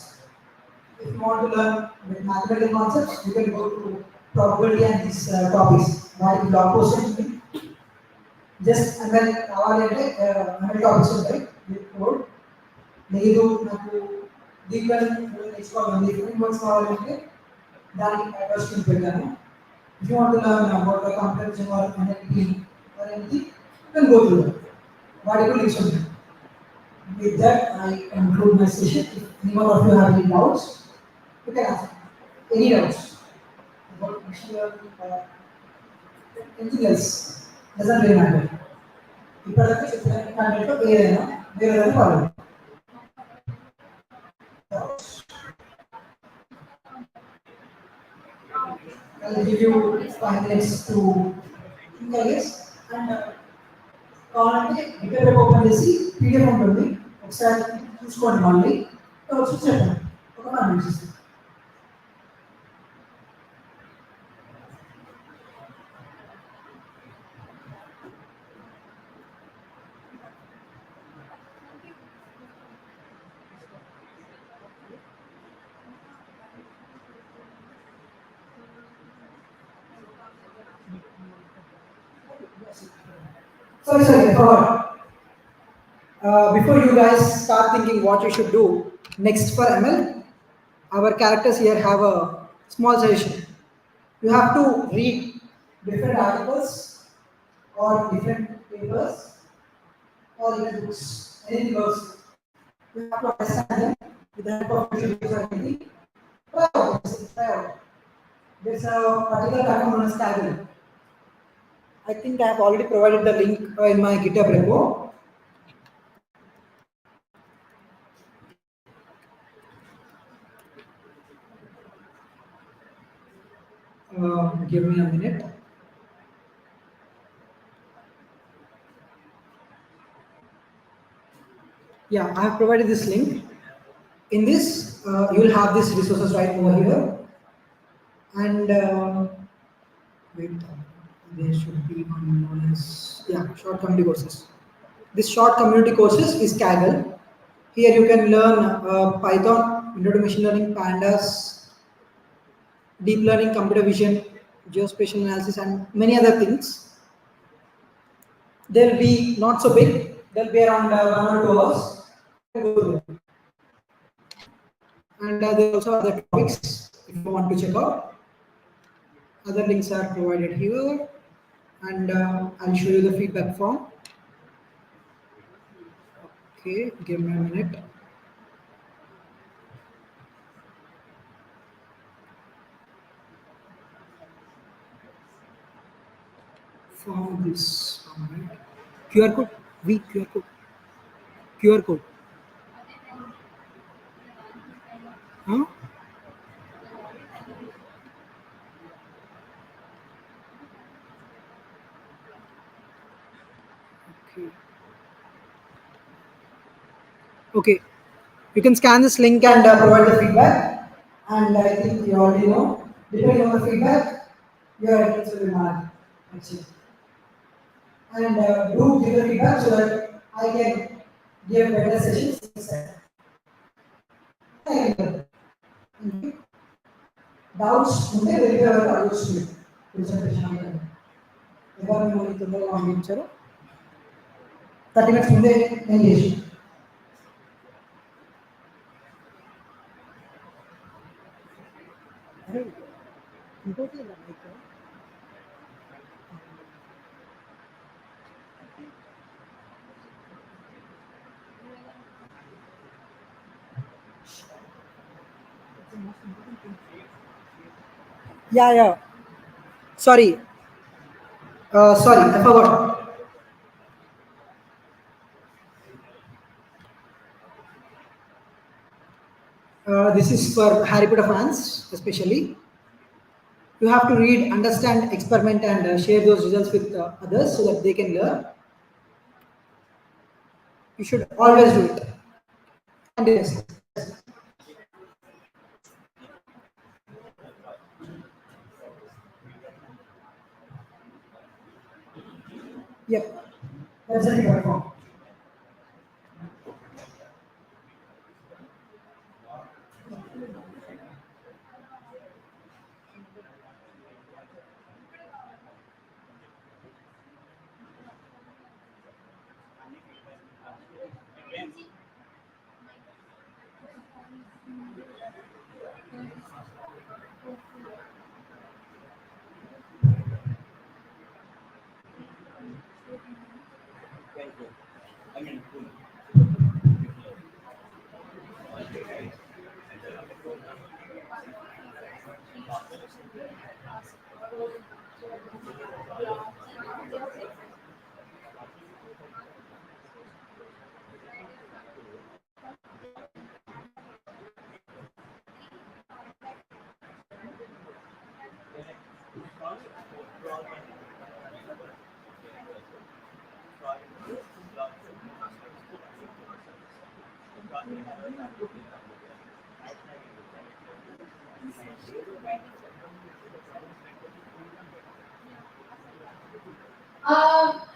If you want to learn with mathematical concepts, you can go to probability and these topics. That is blog post and just ML కావాలంటే ML topics ఉంటాయి code లేదు నాకు deep learning నేర్చుకోవాలి frameworks కావాలంటే దానికి address పెట్టాను. If you want to learn about the comparison or NLP or anything, you can go through that. Whatever links on it. With that, I conclude my session. If anyone of you have any doubts, you can ask any doubts about machine learning or anything else. Doesn't really matter. ఇప్పటిదాకా చెప్పిన కంటెంట్లో ఏదైనా వేరేదైనా పర్వాలేదు. I'll give you 5 minutes to think, I guess. And కావాలంటే గిటర్ open చేసి PDF ఉంటుంది ఒకసారి చూసుకోండి మళ్ళీ వచ్చి చెప్పండి ఒక 5 minutes. Sorry, I forgot. Before you guys start thinking what you should do next for ML, our characters here have a small suggestion. You have to read different articles or different papers or even books, anything else. You have to understand them with the help of visual or anything. Try out. Try out. There's a particular platform known as Kaggle. I think I have already provided the link in my GitHub repo. Give me a minute. Yeah, I have provided this link. In this, you will have these resources right over here. And wait, there should be one known as short community courses. This short community courses is Kaggle. Here you can learn Python, intro to machine learning, pandas, deep learning, computer vision, geospatial analysis, and many other things. They'll be not so big. They'll be around 1 or 2 hours. And there are also other topics if you want to check out. Other links are provided here, and I'll show you the feedback form. Okay, give me a minute. Form this, right? QR code, QR code, QR code. Huh? Okay, you can scan this link and provide the feedback. And I think you already know, depending on the feedback, your attendance will be marked. Actually. And do give the feedback so that I can give better sessions. Thank you. Doubts, ముందే verify అవ్వాలి ఆలోచించండి presentation అంటే ఎవరు మిమ్మల్ని తొందరగా పంపించారు 30 minutes ముందే నేను చేసి Yeah. Sorry, I forgot. This is for Harry Potter fans, especially. You have to read, understand, experiment, and share those results with others so that they can learn. You should always do it. And yes. Yep. That's a required form.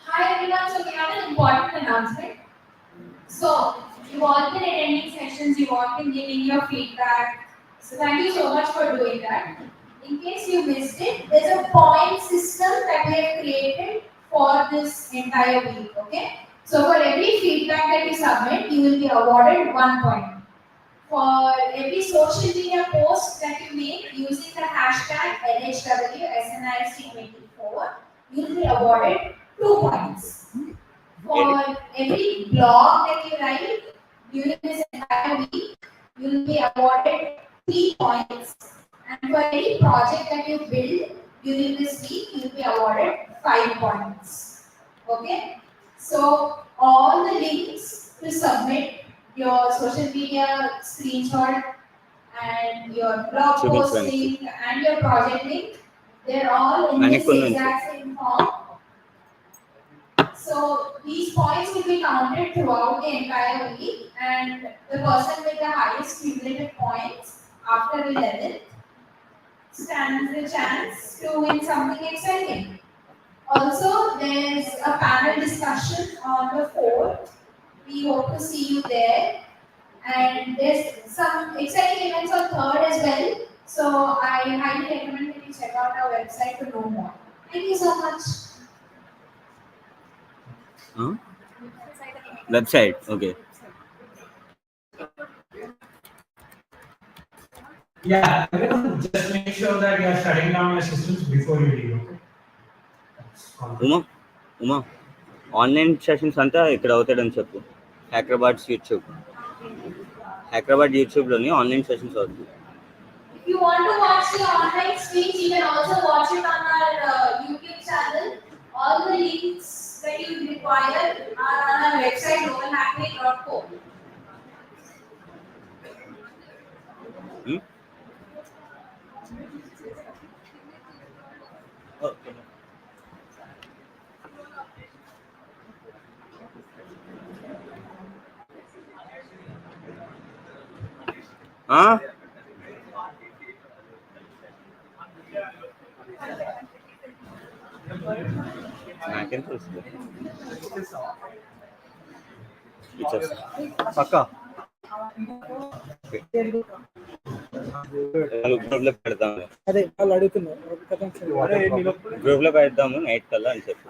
Hi everyone, so we have an important announcement. So, you've all been attending sessions, you've all been giving your feedback. So, thank you so much for doing that. In case you missed it, there's a point system that we have created for this entire week, okay? So, for every feedback that you submit, you will be awarded 1 point. For every social media post that you make using the hashtag LHWSNIST24, you will be awarded 2 points. For every blog that you write during this entire week, you will be awarded 3 points. And for any project that you build during this week, you will be awarded 5 points. Okay? So, all the links to submit your social media screenshot and your blog post link and your project link, they're all in this exact same form. So these points will be counted throughout the entire week, and the person with the highest cumulative points after 11th stands the chance to win something exciting. Also, there's a panel discussion on the 4th. We hope to see you there. And there's some exciting events on 3rd as well. So I highly recommend that you check out our website to know more. Thank you so much. Website, okay. Yeah, everyone just make sure that you are shutting down your systems before you leave. Okay? Uma online sessions అంతా ఇక్కడ అవుతాడని చెప్పు. హ్యాకర్బాట్స్ యూట్యూబ్లోని online sessions అవుతుంది. If you want to watch the online streams, you can also watch it on our YouTube channel. All the links that you require are on our website localhackney.co. నాకేం తెలుసు పక్క గ్రూప్లో పెడతాము. అదే వాళ్ళు అడుగుతున్నారు. గ్రూప్లో పెడతాము నైట్ కల్లా అని చెప్పి.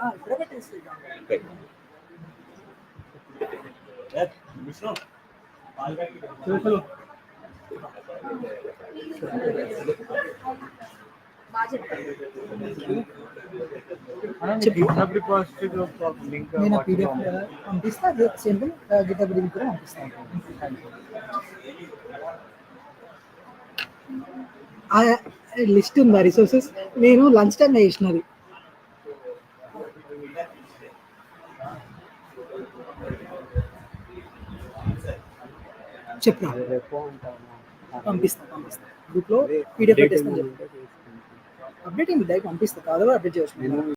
నేను పీడిఎఫ్ పంపిస్తా, సింపుల్ గిటబ్ లింక్ కూడా పంపిస్తాను. లిస్ట్ ఉందా రిసోర్సెస్? నేను లంచ్ టైం చేసినది. చెప్పు, పంపిస్తా గ్రూప్లో పీడిఎఫ్ పెట్టేస్తాను. అప్డేట్ ఏంటి? పంపిస్తా, కాదు అప్డేట్ చేయవచ్చు.